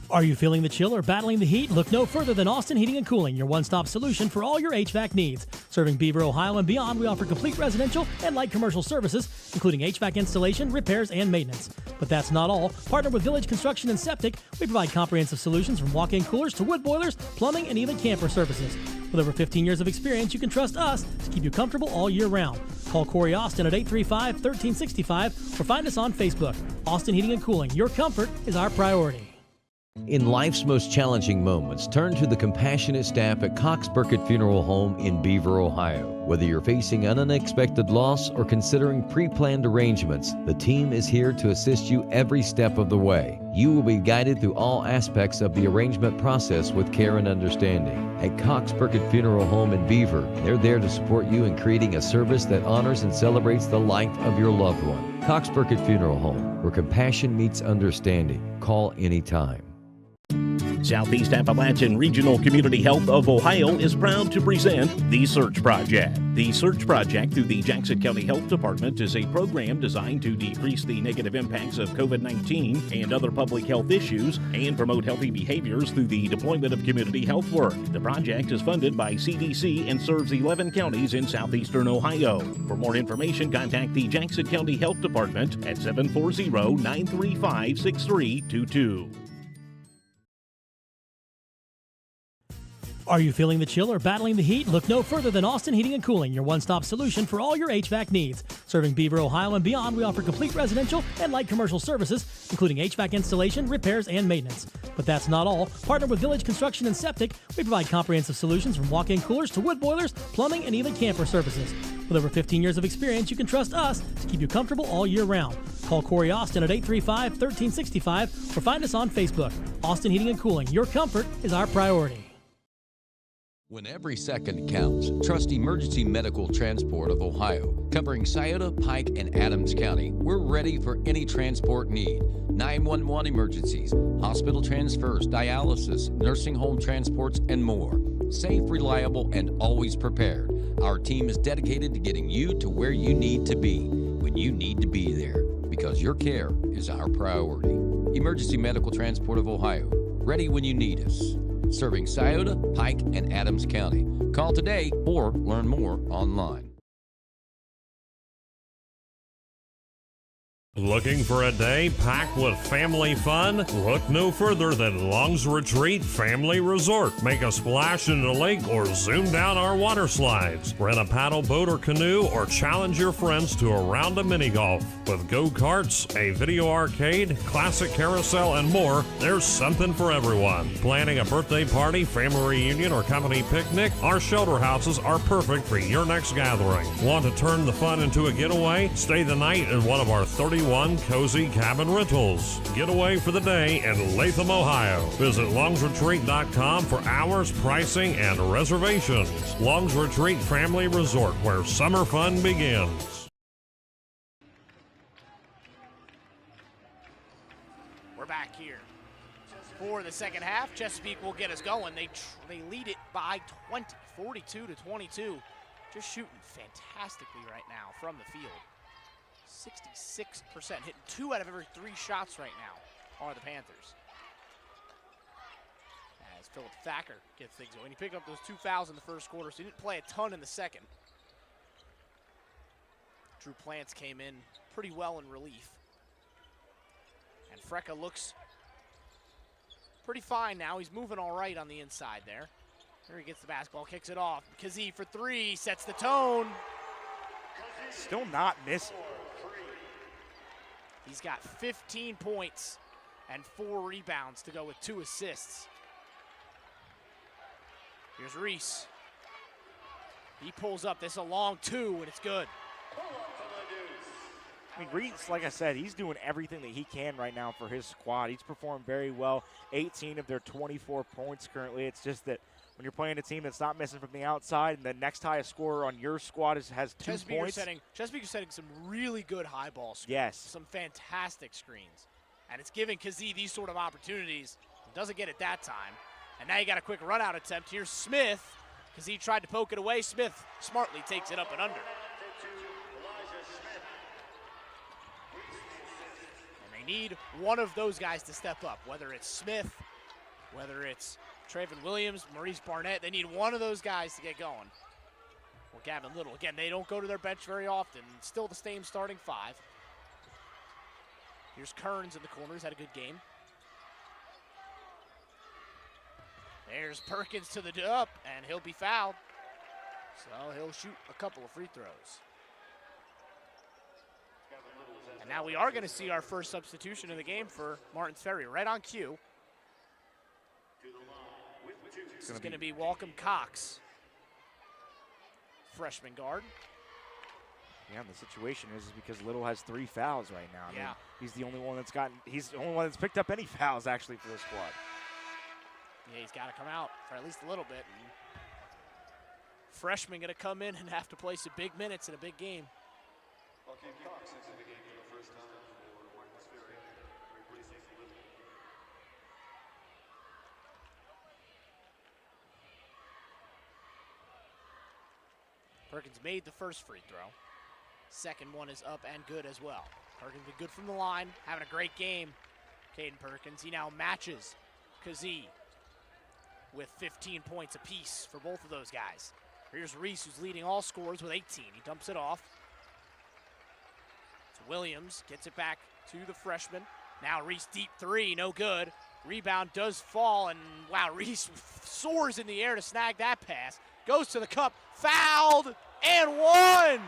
Are you feeling the chill or battling the heat? Look no further than Austin Heating and Cooling, your one-stop solution for all your HVAC needs. Serving Beaver, Ohio and beyond, we offer complete residential and light commercial services, including HVAC installation, repairs, and maintenance. But that's not all. Partnered with Village Construction and Septic, we provide comprehensive solutions from walk-in coolers to wood boilers, plumbing, and even camper services. With over 15 years of experience, you can trust us to keep you comfortable all year round. Call Corey Austin at 835-1365 or find us on Facebook. Austin Heating and Cooling, your comfort is our priority. In life's most challenging moments, turn to the compassionate staff at Cox Burkett Funeral Home in Beaver, Ohio. Whether you're facing an unexpected loss or considering pre-planned arrangements, the team is here to assist you every step of the way. You will be guided through all aspects of the arrangement process with care and understanding. At Cox Burkett Funeral Home in Beaver, they're there to support you in creating a service that honors and celebrates the life of your loved one. Cox Burkett Funeral Home, where compassion meets understanding. Call anytime. Southeast Appalachian Regional Community Health of Ohio is proud to present The Search Project. The Search Project through the Jackson County Health Department is a program designed to decrease the negative impacts of COVID-19 and other public health issues and promote healthy behaviors through the deployment of community health work. The project is funded by CDC and serves 11 counties in southeastern Ohio. For more information, contact the Jackson County Health Department at 740-935-6322. Are you feeling the chill or battling the heat? Look no further than Austin Heating and Cooling, your one-stop solution for all your HVAC needs. Serving Beaver, Ohio and beyond, we offer complete residential and light commercial services, including HVAC installation, repairs, and maintenance. But that's not all. Partnered with Village Construction and Septic, we provide comprehensive solutions from walk-in coolers to wood boilers, plumbing, and even camper services. With over 15 years of experience, you can trust us to keep you comfortable all year round. Call Corey Austin at 835-1365 or find us on Facebook. Austin Heating and Cooling, your comfort is our priority. When every second counts, trust Emergency Medical Transport of Ohio. Covering Scioto, Pike, and Adams County, we're ready for any transport need. 911 emergencies, hospital transfers, dialysis, nursing home transports, and more. Safe, reliable, and always prepared. Our team is dedicated to getting you to where you need to be when you need to be there, because your care is our priority. Emergency Medical Transport of Ohio, ready when you need us. Serving Scioto, Pike, and Adams County. Call today or learn more online. Looking for a day packed with family fun? Look no further than Long's Retreat Family Resort. Make a splash in the lake or zoom down our water slides. Rent a paddle boat or canoe or challenge your friends to a round of mini golf. With go-karts, a video arcade, classic carousel, and more, there's something for everyone. Planning a birthday party, family reunion, or company picnic? Our shelter houses are perfect for your next gathering. Want to turn the fun into a getaway? Stay the night in one of our 31 cozy cabin rentals. Get away for the day in Latham, Ohio. Visit longsretreat.com for hours, pricing, and reservations. Long's Retreat Family Resort, where summer fun begins. We're back here for the second half. Chesapeake will get us going. They lead it by 20, 42-22. Just shooting fantastically right now from the field. 66%, hitting 2 out of every 3 shots right now are the Panthers. As Philip Thacker gets things going. He picked up those 2 fouls in the first quarter, so he didn't play a ton in the second. Drew Plants came in pretty well in relief. And Frecka looks pretty fine now. He's moving all right on the inside there. Here he gets the basketball, kicks it off. Kazee for 3, sets the tone. Still not missing. He's got 15 points and 4 rebounds to go with 2 assists. Here's Reese. He pulls up. This is a long 2, and it's good. I mean, Reese, like I said, he's doing everything that he can right now for his squad. He's performed very well. 18 of their 24 points currently. It's just that when you're playing a team that's not missing from the outside and the next highest scorer on your squad has 2 points. Chesapeake is setting some really good high ball screens. Yes. Some fantastic screens. And it's giving Kazee these sort of opportunities. He doesn't get it that time. And now you got a quick run out attempt. Here's Smith. Kazee tried to poke it away. Smith smartly takes it up and under. And they need one of those guys to step up, whether it's Smith, whether it's Traven Williams, Maurice Barnett. They need one of those guys to get going. Or Gavin Little. Again, they don't go to their bench very often. Still the same starting 5. Here's Kearns in the corner. He's had a good game. There's Perkins to the up, and he'll be fouled. So he'll shoot a couple of free throws. And now we are going to see our first substitution of the game for Martins Ferry, right on cue. This is going to be Walcom Cox, freshman guard. Yeah, and the situation is because Little has 3 fouls right now. I mean, Yeah. he's the only one that's picked up any fouls actually for the squad. Yeah, he's got to come out for at least a little bit. And freshman going to come in and have to play some big minutes in a big game. Cox into the game for the first time for Martins Ferry. Replacing Little. Perkins made the first free throw. Second one is up and good as well. Perkins been good from the line, having a great game. Caden Perkins, he now matches Kazee with 15 points apiece for both of those guys. Here's Reese, who's leading all scorers with 18. He dumps it off. It's Williams, gets it back to the freshman. Now Reese deep 3, no good. Rebound does fall, and wow, Reese soars in the air to snag that pass. Goes to the cup, fouled, and one.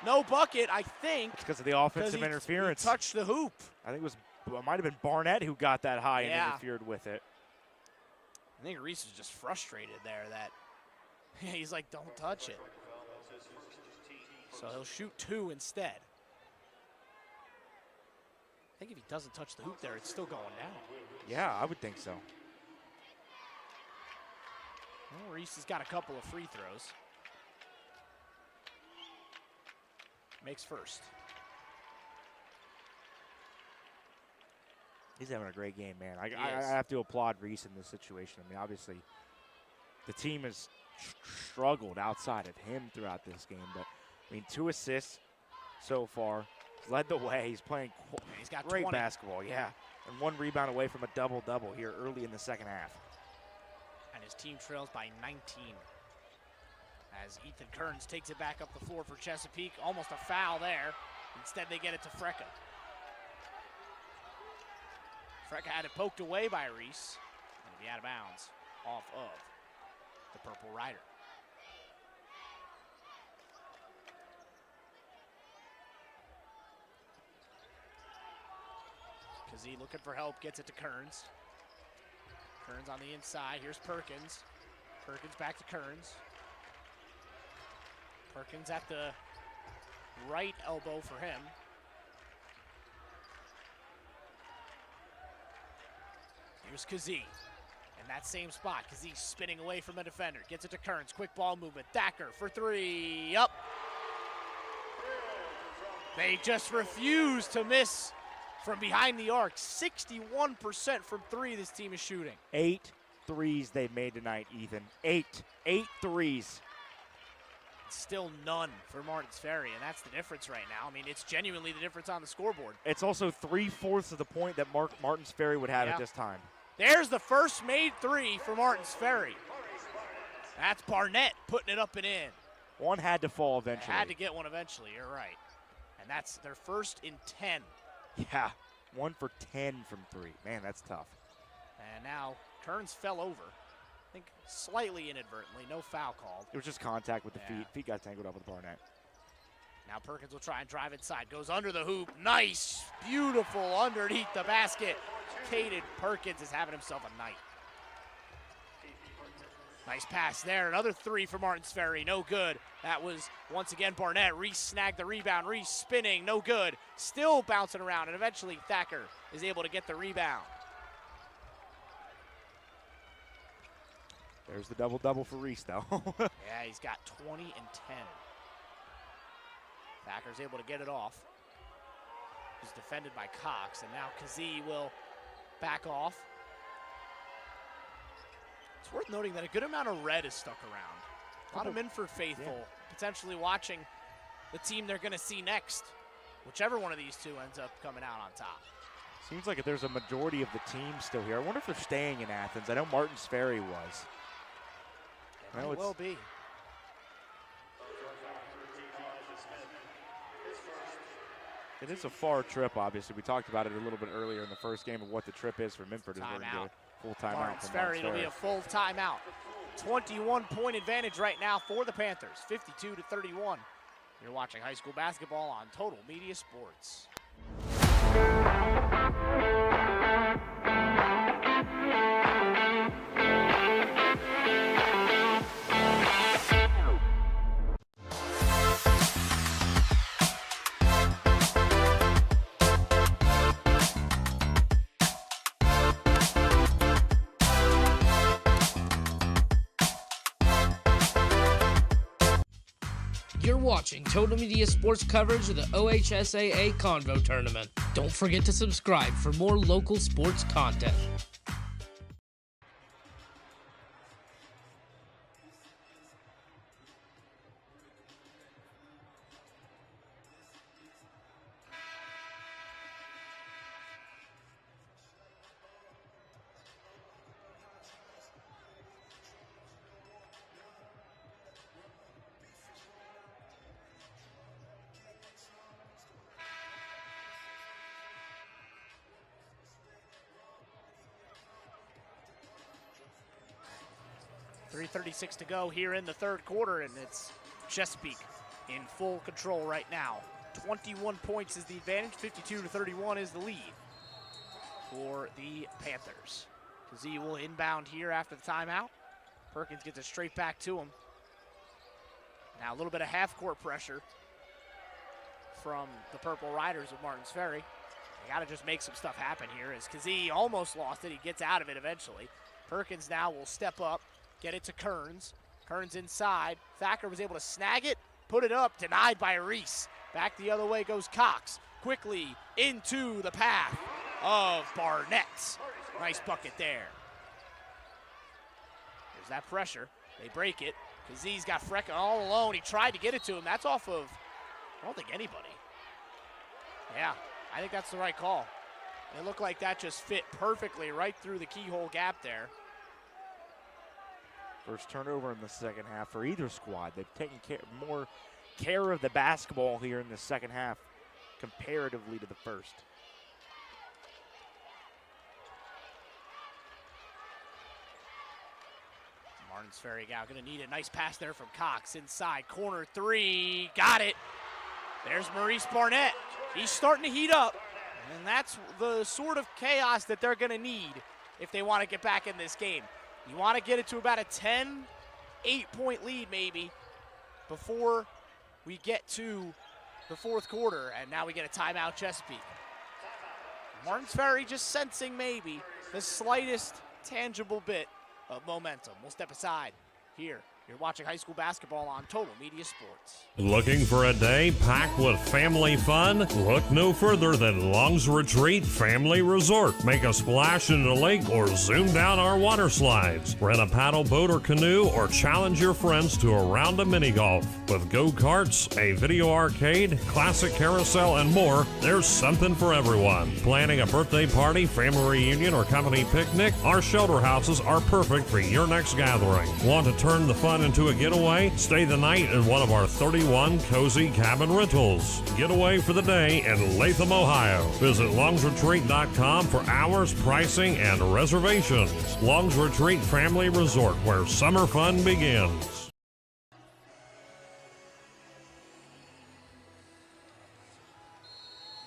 No bucket, I think. It's because of the offensive interference. He touched the hoop. I think it might have been Barnett who got that high and interfered with it. I think Reese is just frustrated there that he's like, don't touch it. So he'll shoot 2 instead. I think if he doesn't touch the hoop there, it's still going down. Yeah, I would think so. Well, Reese has got a couple of free throws. Makes first. He's having a great game, man. I have to applaud Reese in this situation. I mean, obviously, the team has struggled outside of him throughout this game. But, I mean, 2 assists so far. He's led the way. He's playing He's got great 20. basketball, yeah. And 1 rebound away from a double-double here early in the second half. And his team trails by 19. As Ethan Kearns takes it back up the floor for Chesapeake. Almost a foul there. Instead, they get it to Frecka. Freck had it poked away by Reese. And it'll be out of bounds off of the Purple Rider. Kazee looking for help, gets it to Kearns. Kearns on the inside, here's Perkins. Perkins back to Kearns. Perkins at the right elbow for him. Here's Kazee in that same spot. Kazee spinning away from the defender, gets it to Kearns, quick ball movement. Thacker for three, up. They just refuse to miss from behind the arc. 61% from three this team is shooting. 8 threes they've made tonight, Ethan. 8 threes. Still none for Martins Ferry, and that's the difference right now. I mean, it's genuinely the difference on the scoreboard. It's also 3/4 of the point that Martins Ferry would have at this time. There's the first made three for Martins Ferry. That's Barnett putting it up and in. One had to fall eventually. They had to get one eventually, you're right. And that's their first in 10. Yeah, 1 for 10 from three. Man, that's tough. And now Kearns fell over. I think slightly inadvertently, no foul called. It was just contact with the feet. Feet got tangled up with Barnett. Now Perkins will try and drive inside. Goes under the hoop. Nice. Beautiful underneath the basket. Caden Perkins is having himself a night. Nice pass there. Another three for Martins Ferry. No good. That was, once again, Barnett. Reese snagged the rebound. Reese spinning. No good. Still bouncing around. And eventually Thacker is able to get the rebound. There's the double-double for Reese, though. Yeah, he's got 20 and 10. Thacker's able to get it off. He's defended by Cox, and now Kazee will back off. It's worth noting that a good amount of red is stuck around. A lot of Minford faithful potentially watching the team they're going to see next. Whichever one of these two ends up coming out on top. Seems like there's a majority of the team still here. I wonder if they're staying in Athens. I know Martins Ferry was. It might well be. It is a far trip, obviously. We talked about it a little bit earlier in the first game of what the trip is for Minford. Timeout. Full timeout. Martins Ferry, it'll be a full timeout. 21-point advantage right now for the Panthers, 52-31. You're watching high school basketball on Total Media Sports. You're watching Total Media Sports coverage of the OHSAA Convo Tournament. Don't forget to subscribe for more local sports content. .36 to go here in the third quarter, and it's Chesapeake in full control right now. 21 points is the advantage, 52-31 is the lead for the Panthers. Kazee will inbound here after the timeout. Perkins gets it straight back to him. Now a little bit of half-court pressure from the Purple Riders of Martins Ferry. They got to just make some stuff happen here as Kazee almost lost it. He gets out of it eventually. Perkins now will step up. Get it to Kearns. Kearns inside. Thacker was able to snag it, put it up, denied by Reese. Back the other way goes Cox. Quickly into the path of Barnett. Nice bucket there. There's that pressure. They break it. Kazee's got Freck all alone. He tried to get it to him. That's off of, I don't think anybody. Yeah, I think that's the right call. It looked like that just fit perfectly right through the keyhole gap there. First turnover in the second half for either squad. They've taken more care of the basketball here in the second half comparatively to the first. Martin's Ferry now going to need a nice pass there from Cox. Inside, corner three, got it. There's Maurice Barnett. He's starting to heat up, and that's the sort of chaos that they're going to need if they want to get back in this game. You want to get it to about a 10, 8-point lead maybe before we get to the fourth quarter, and now we get a timeout, Chesapeake. Martin's Ferry just sensing maybe the slightest tangible bit of momentum. We'll step aside here. You're watching high school basketball on Total Media Sports. Looking for a day packed with family fun? Look no further than Long's Retreat Family Resort. Make a splash in the lake or zoom down our water slides. Rent a paddle boat or canoe or challenge your friends to a round of mini golf. With go-karts, a video arcade, classic carousel, and more, there's something for everyone. Planning a birthday party, family reunion, or company picnic? Our shelter houses are perfect for your next gathering. Want to turn the fun into a getaway? Stay the night in one of our 31 cozy cabin rentals. Get away for the day in Latham, Ohio. Visit longsretreat.com for hours, pricing, and reservations. Long's Retreat Family Resort, where summer fun begins.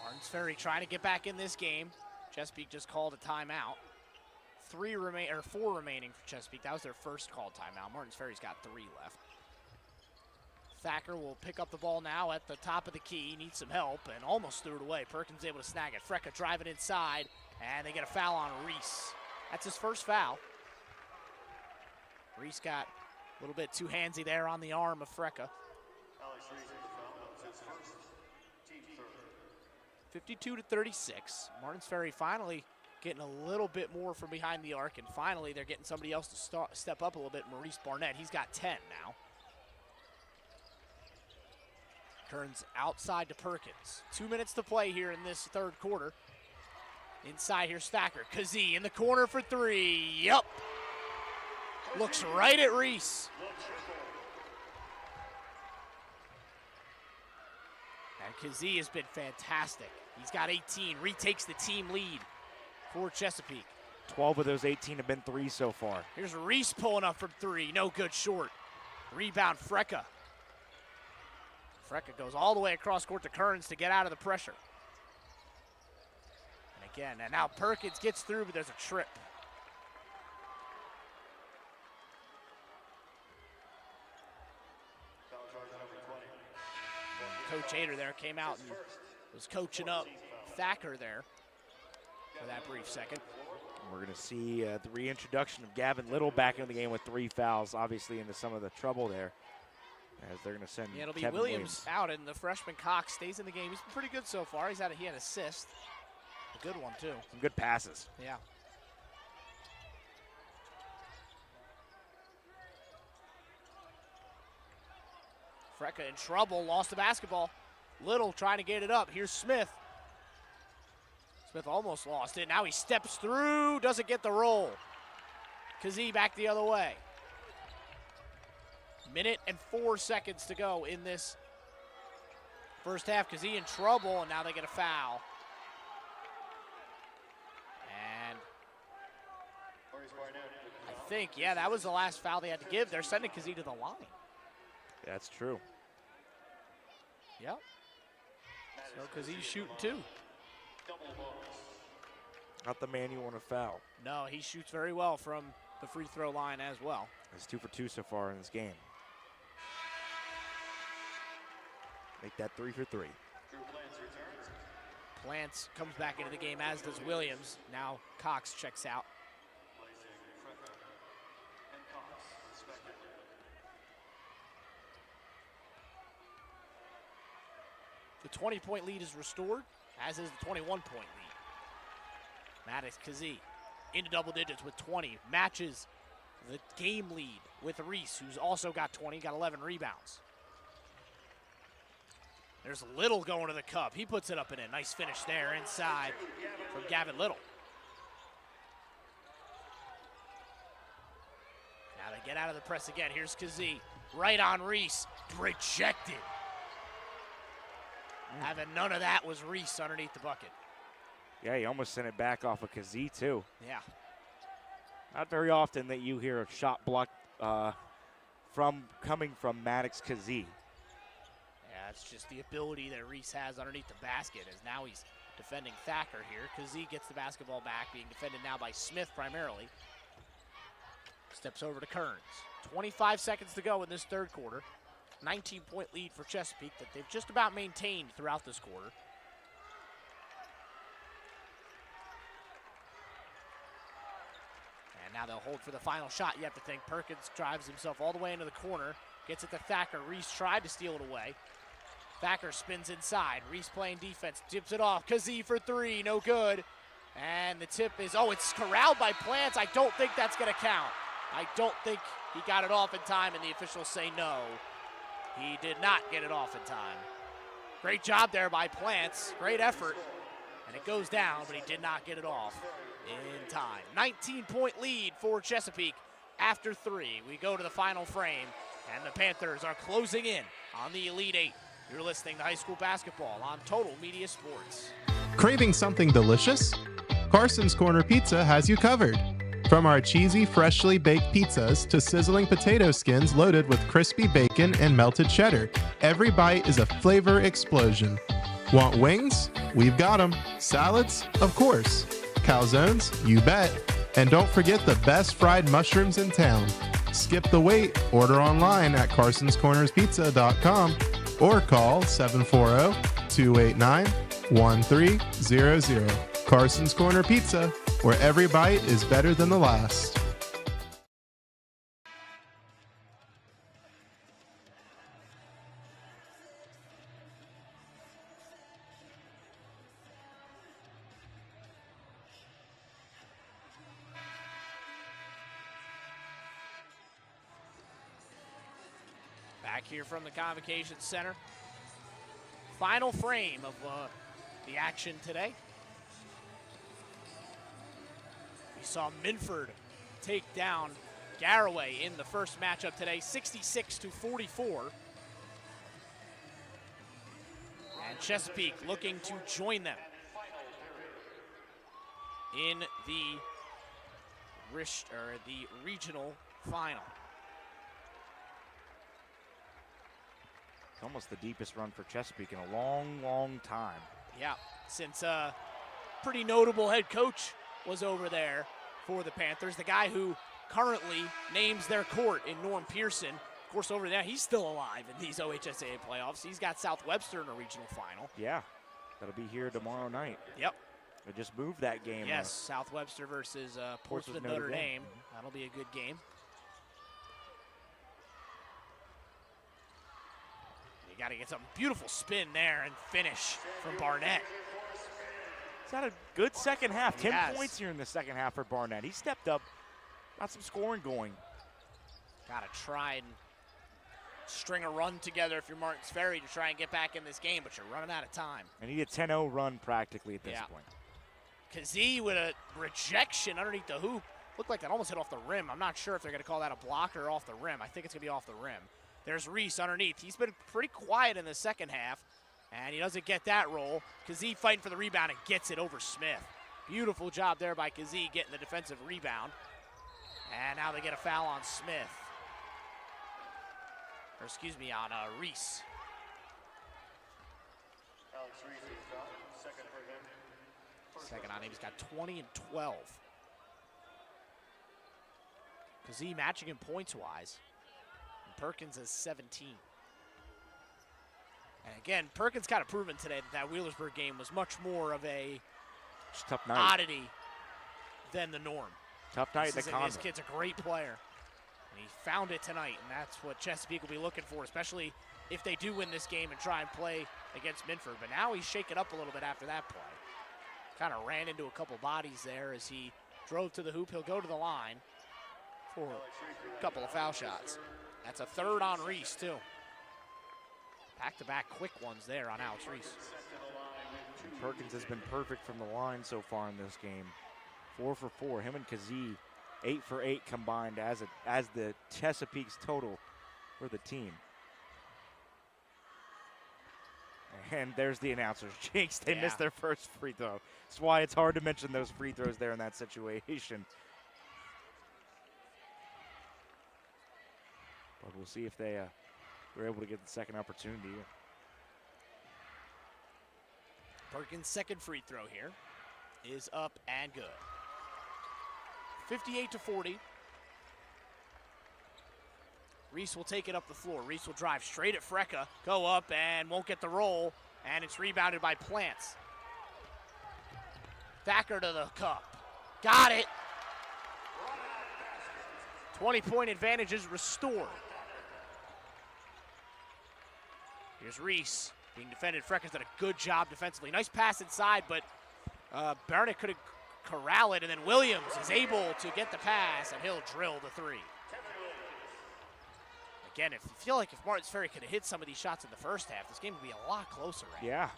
Martin's Ferry trying to get back in this game. Chesapeake just called a timeout. 4 remaining for Chesapeake. That was their first called timeout. Martin's Ferry's got 3 left. Thacker will pick up the ball now at the top of the key. Needs some help and almost threw it away. Perkins able to snag it. Frecka driving inside, and they get a foul on Reese. That's his first foul. Reese got a little bit too handsy there on the arm of Frecka. 52-36. Martin's Ferry finally getting a little bit more from behind the arc, and finally they're getting somebody else to step up a little bit. Maurice Barnett, he's got 10 now. Kearns outside to Perkins. 2 minutes to play here in this third quarter. Inside, here's Thacker. Kazee in the corner for 3. Yup. Looks right at Reese. And Kazee has been fantastic. He's got 18, retakes the team lead for Chesapeake. 12 of those 18 have been 3 so far. Here's Reese pulling up from 3. No good, short. Rebound, Frecka. Frecka goes all the way across court to Kearns to get out of the pressure. And again, and now Perkins gets through, but there's a trip. Coach Ader there came out and was coaching up Thacker there for that brief second. We're going to see the reintroduction of Gavin Little back in the game with 3 fouls, obviously into some of the trouble there, as they're going to send it'll be Kevin Williams out, and the freshman Cox stays in the game. He's been pretty good so far. He had an assist, a good one too. Some good passes. Yeah. Frecka in trouble, lost the basketball. Little trying to get it up. Here's Smith. Smith almost lost it. Now he steps through, doesn't get the roll. Kazee back the other way. 1 and 4 seconds to go in this first half. Kazee in trouble, and now they get a foul. And I think, yeah, that was the last foul they had to give. They're sending Kazee to the line. That's true. Yep. So Kazee's shooting 2. Not the man you want to foul. No, he shoots very well from the free throw line as well. He's 2 for 2 so far in this game. Make that 3 for 3. Plants comes back into the game, as does Williams. Now Cox checks out. The 20-point lead is restored, as is the 21-point lead. Maddox Kazee into double digits with 20. Matches the game lead with Reese, who's also got 20, got 11 rebounds. There's Little going to the cup. He puts it up and in. Nice finish there inside from Gavin Little. Now they get out of the press again. Here's Kazee. Right on Reese. Rejected. Having none of that was Reese underneath the bucket. Yeah, he almost sent it back off of Kazee, too. Yeah. Not very often that you hear a shot blocked coming from Maddox Kazee. Yeah, it's just the ability that Reese has underneath the basket, as now he's defending Thacker here. Kazee gets the basketball back, being defended now by Smith primarily. Steps over to Kearns. 25 seconds to go in this third quarter. 19-point lead for Chesapeake that they've just about maintained throughout this quarter. And now they'll hold for the final shot. You have to think Perkins drives himself all the way into the corner, gets it to Thacker. Reese tried to steal it away. Thacker spins inside. Reese playing defense, tips it off. Kazee for three, no good. And the tip is, it's corralled by Plants. I don't think that's going to count. I don't think he got it off in time, and the officials say no. He did not get it off in time. Great job there by Plants. Great effort. And it goes down, but he did not get it off in time. 19-point lead for Chesapeake after three. We go to the final frame, and the Panthers are closing in on the Elite Eight. You're listening to High School Basketball on Total Media Sports. Craving something delicious? Carson's Corner Pizza has you covered. From our cheesy, freshly baked pizzas to sizzling potato skins loaded with crispy bacon and melted cheddar, every bite is a flavor explosion. Want wings? We've got them. Salads? Of course. Calzones? You bet. And don't forget the best fried mushrooms in town. Skip the wait. Order online at carsonscornerspizza.com or call 740-289-1300. Carson's Corner Pizza, where every bite is better than the last. Back here from the Convocation Center. Final frame of the action today. We saw Minford take down Garraway in the first matchup today, 66-44. And Chesapeake looking to join them in the regional final. It's almost the deepest run for Chesapeake in a long, long time. Yeah, since pretty notable head coach was over there for the Panthers. The guy who currently names their court in Norm Pearson. Of course, over there, he's still alive in these OHSAA playoffs. He's got South Webster in a regional final. Yeah, that'll be here tomorrow night. Yep. They just moved that game. Yes, South Webster versus Portsmouth Notre Dame. That'll be a good game. You got to get some beautiful spin there and finish from Barnett. He's had a good second half. 10 points here in the second half for Barnett. He stepped up, got some scoring going. Got to try and string a run together if you're Martins Ferry to try and get back in this game, but you're running out of time. And he had a 10-0 run practically at this point. Kazee with a rejection underneath the hoop. Looked like that almost hit off the rim. I'm not sure if they're going to call that a block or off the rim. I think it's going to be off the rim. There's Reese underneath. He's been pretty quiet in the second half, and he doesn't get that roll. Kazee fighting for the rebound and gets it over Smith. Beautiful job there by Kazee getting the defensive rebound. And now they get a foul on Smith. Or excuse me, on Reese. Alex Reese is fouled. Second for him. Second on him. He's got 20 and 12. Kazee matching him points-wise. Perkins has 17. And again, Perkins kind of proven today that Wheelersburg game was much more of a tough night. Oddity than the norm. Tough night at the Convocation. This kid's a great player. And he found it tonight, and that's what Chesapeake will be looking for, especially if they do win this game and try and play against Minford. But now he's shaken up a little bit after that play. Kind of ran into a couple bodies there as he drove to the hoop. He'll go to the line for a couple of foul shots. That's a third on Reese, too. Back-to-back quick ones there on Alex Reese. Perkins has been perfect from the line so far in this game. 4 for 4. Him and Kazee, 8 for 8 combined as the Chesapeake's total for the team. And there's the announcers. Jinx, they missed their first free throw. That's why it's hard to mention those free throws there in that situation. But we'll see if they were able to get the second opportunity. Perkins' second free throw here is up and good. 58-40. Reese will take it up the floor. Reese will drive straight at Frecka, go up and won't get the roll, and it's rebounded by Plants. Thacker to the cup. Got it. 20-point advantage is restored. Here's Reese being defended. Frecka's done a good job defensively. Nice pass inside, but Barnett couldn't corral it, and then Williams is able to get the pass, and he'll drill the three. Again, if you feel like if Martins Ferry could have hit some of these shots in the first half, this game would be a lot closer. Right? Yeah.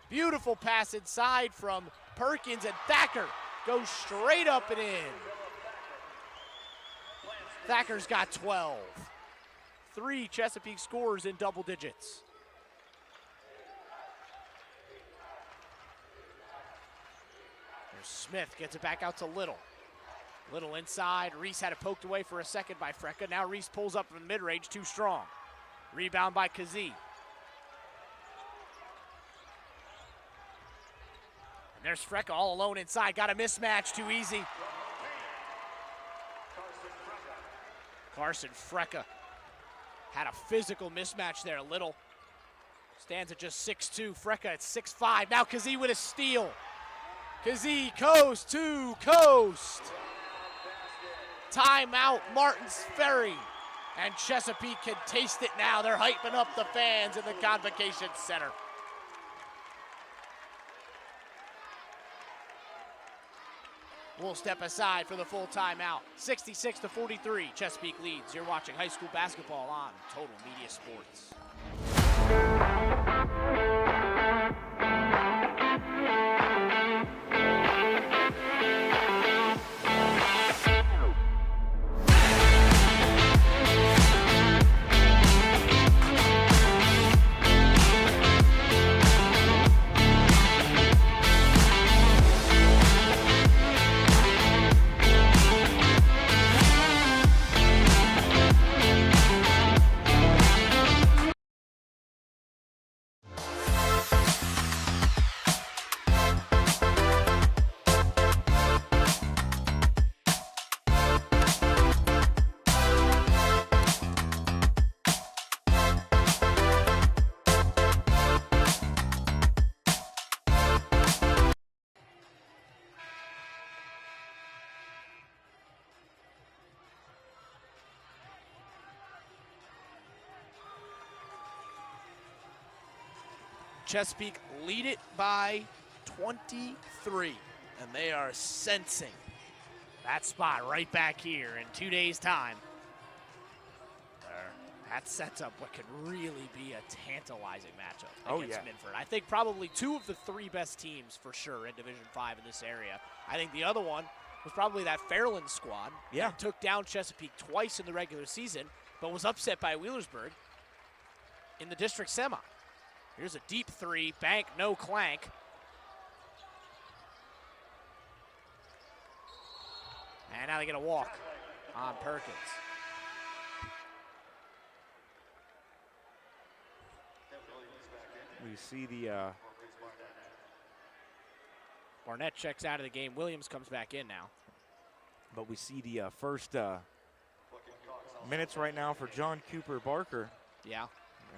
Beautiful pass inside from Perkins, and Thacker goes straight up and in. Thacker's got 12. 3 Chesapeake scores in double digits. There's Smith, gets it back out to Little. Little inside, Reese had it poked away for a second by Frecka. Now Reese pulls up from the mid-range, too strong. Rebound by Kazee. And there's Frecka all alone inside, got a mismatch, too easy. Carson Frecka had a physical mismatch there. Little stands at just 6'2". Frecka at 6'5". Now Kazee with a steal. Kazee coast to coast. Timeout, Martins Ferry. And Chesapeake can taste it now. They're hyping up the fans in the Convocation Center. We'll step aside for the full timeout. 66-43, Chesapeake leads. You're watching high school basketball on Total Media Sports. Chesapeake lead it by 23, and they are sensing that spot right back here in 2 days' time. That sets up what could really be a tantalizing matchup against Minford. I think probably 2 of the 3 best teams for sure in Division 5 in this area. I think the other one was probably that Fairland squad that took down Chesapeake twice in the regular season, but was upset by Wheelersburg in the district semi. Here's a deep 3, bank, no clank. And now they get a walk on Perkins. We see the Barnett checks out of the game. Williams comes back in now. But we see the first minutes right now for John Cooper Barker. Yeah.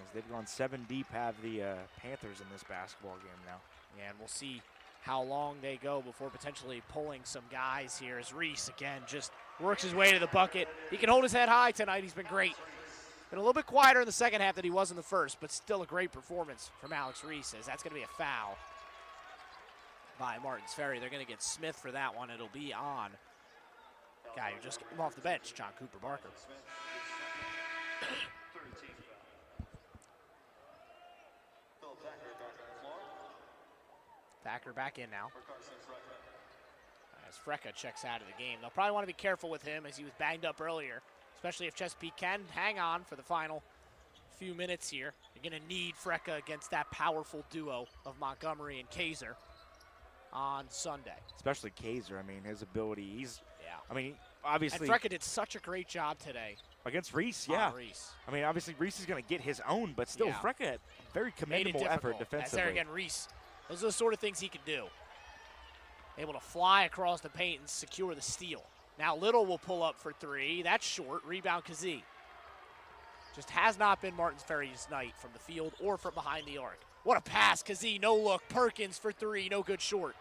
As they've gone 7 deep, have the Panthers in this basketball game now. Yeah, and we'll see how long they go before potentially pulling some guys here as Reese, again, just works his way to the bucket. He can hold his head high tonight. He's been great. Been a little bit quieter in the second half than he was in the first, but still a great performance from Alex Reese, as that's going to be a foul by Martins Ferry. They're going to get Smith for that one. It'll be on guy who just came off the bench, John Cooper Barker. Thacker back in now. As Frecka checks out of the game. They'll probably want to be careful with him as he was banged up earlier, especially if Chesapeake can hang on for the final few minutes here. You're going to need Frecka against that powerful duo of Montgomery and Kaiser on Sunday. Especially Kaiser. I mean, his ability, obviously. And Frecka did such a great job today. Against Reese, yeah. Reese. I mean, obviously Reese is going to get his own, but still, Yeah. Frecka had very commendable effort defensively. There again, Reese. Those are the sort of things he can do. Able to fly across the paint and secure the steal. Now Little will pull up for three. That's short. Rebound Kazee. Just has not been Martins Ferry's night from the field or from behind the arc. What a pass, Kazee, no look. Perkins for three, no good short.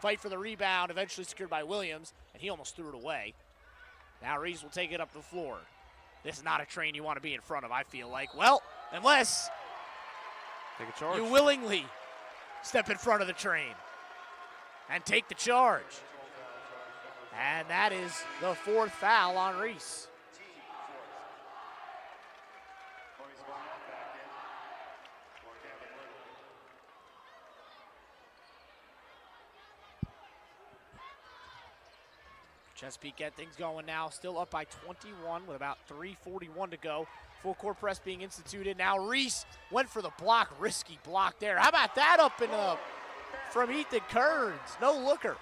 Fight for the rebound, eventually secured by Williams, and he almost threw it away. Now Reese will take it up the floor. This is not a train you want to be in front of, I feel like. Well, unless take a charge. You willingly step in front of the train and take the charge. And that is the fourth foul on Reese. Chesapeake get things going now, still up by 21 with about 3:41 to go. Full court press being instituted. Now Reese went for the block, risky block there. How about that up and up from Ethan Kearns? No looker.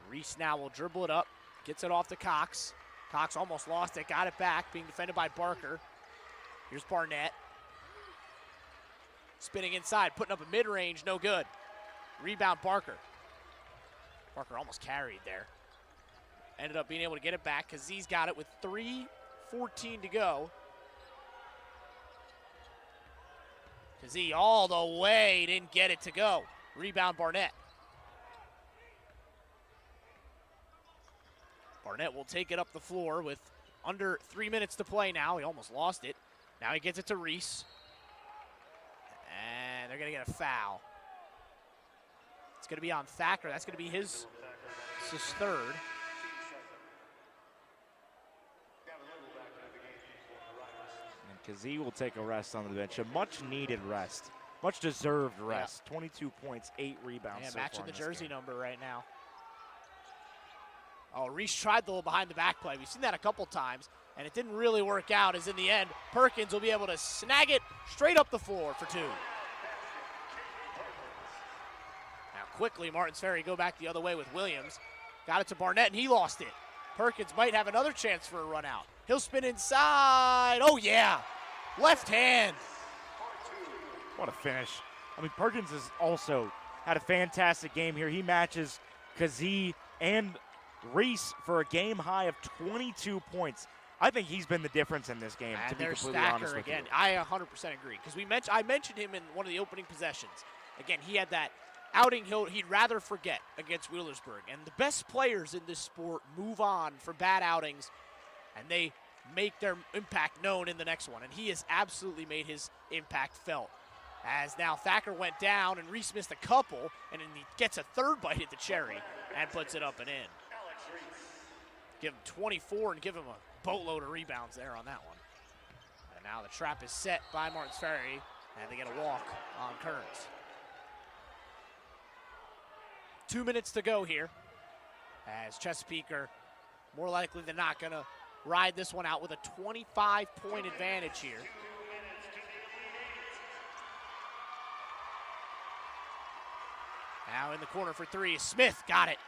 Reese now will dribble it up, gets it off to Cox. Cox almost lost it, got it back, being defended by Barker. Here's Barnett. Spinning inside, putting up a mid-range, no good. Rebound Barker. Barker almost carried there. Ended up being able to get it back. Kazee's got it with 3:14 to go. Kazee all the way, didn't get it to go. Rebound Barnett. Barnett will take it up the floor with under 3 minutes to play now. He almost lost it. Now he gets it to Reese. And they're going to get a foul. It's going to be on Thacker. That's going to be his third. And Kazee will take a rest on the bench. A much-needed rest. Much-deserved rest. Yeah. 22 points, 8 rebounds Yeah, so matching far the in this jersey game. number right now. Oh, Reese tried the little behind-the-back play. We've seen that a couple times, and it didn't really work out, as in the end, Perkins will be able to snag it straight up the floor for two. Now quickly, Martins Ferry go back the other way with Williams. Got it to Barnett, and he lost it. Perkins might have another chance for a run out. He'll spin inside. Oh, yeah. Left hand. What a finish. I mean, Perkins has also had a fantastic game here. He matches Kazee and Reese for a game high of 22 points. I think he's been the difference in this game, And to be there's completely honest Thacker with again. you. I 100% agree, because I mentioned him in one of the opening possessions. Again, he had that outing he'd rather forget against Wheelersburg. And the best players in this sport move on from bad outings, and they make their impact known in the next one. And he has absolutely made his impact felt. As now Thacker went down, and Reese missed a couple, and then he gets a third bite at the cherry and puts it up and in. Give him 24 and give him a boatload of rebounds there on that one. And now the trap is set by Martins Ferry, and they get a walk on Kearns. 2 minutes to go here, as Chesapeake are more likely than not going to ride this one out with a 25-point advantage here. Now in the corner for three, Smith got it.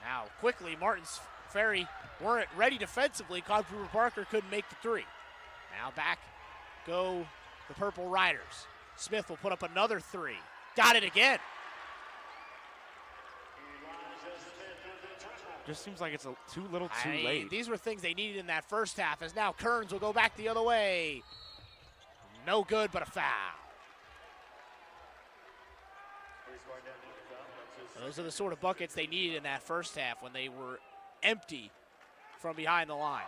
Now quickly, Martins Ferry weren't ready defensively. Cooper Parker couldn't make the three. Now back go the Purple Riders. Smith will put up another three. Got it again. Just seems like it's too little too late. These were things they needed in that first half, as now Kearns will go back the other way. No good, but a foul. Those are the sort of buckets they needed in that first half when they were empty from behind the line.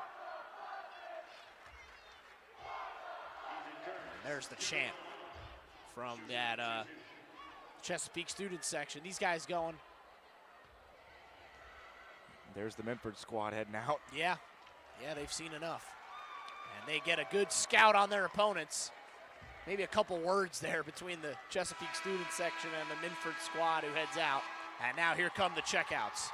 And there's the chant from that Chesapeake student section. These guys going. There's the Minford squad heading out. Yeah, they've seen enough. And they get a good scout on their opponents. Maybe a couple words there between the Chesapeake student section and the Minford squad who heads out. And now here come the checkouts.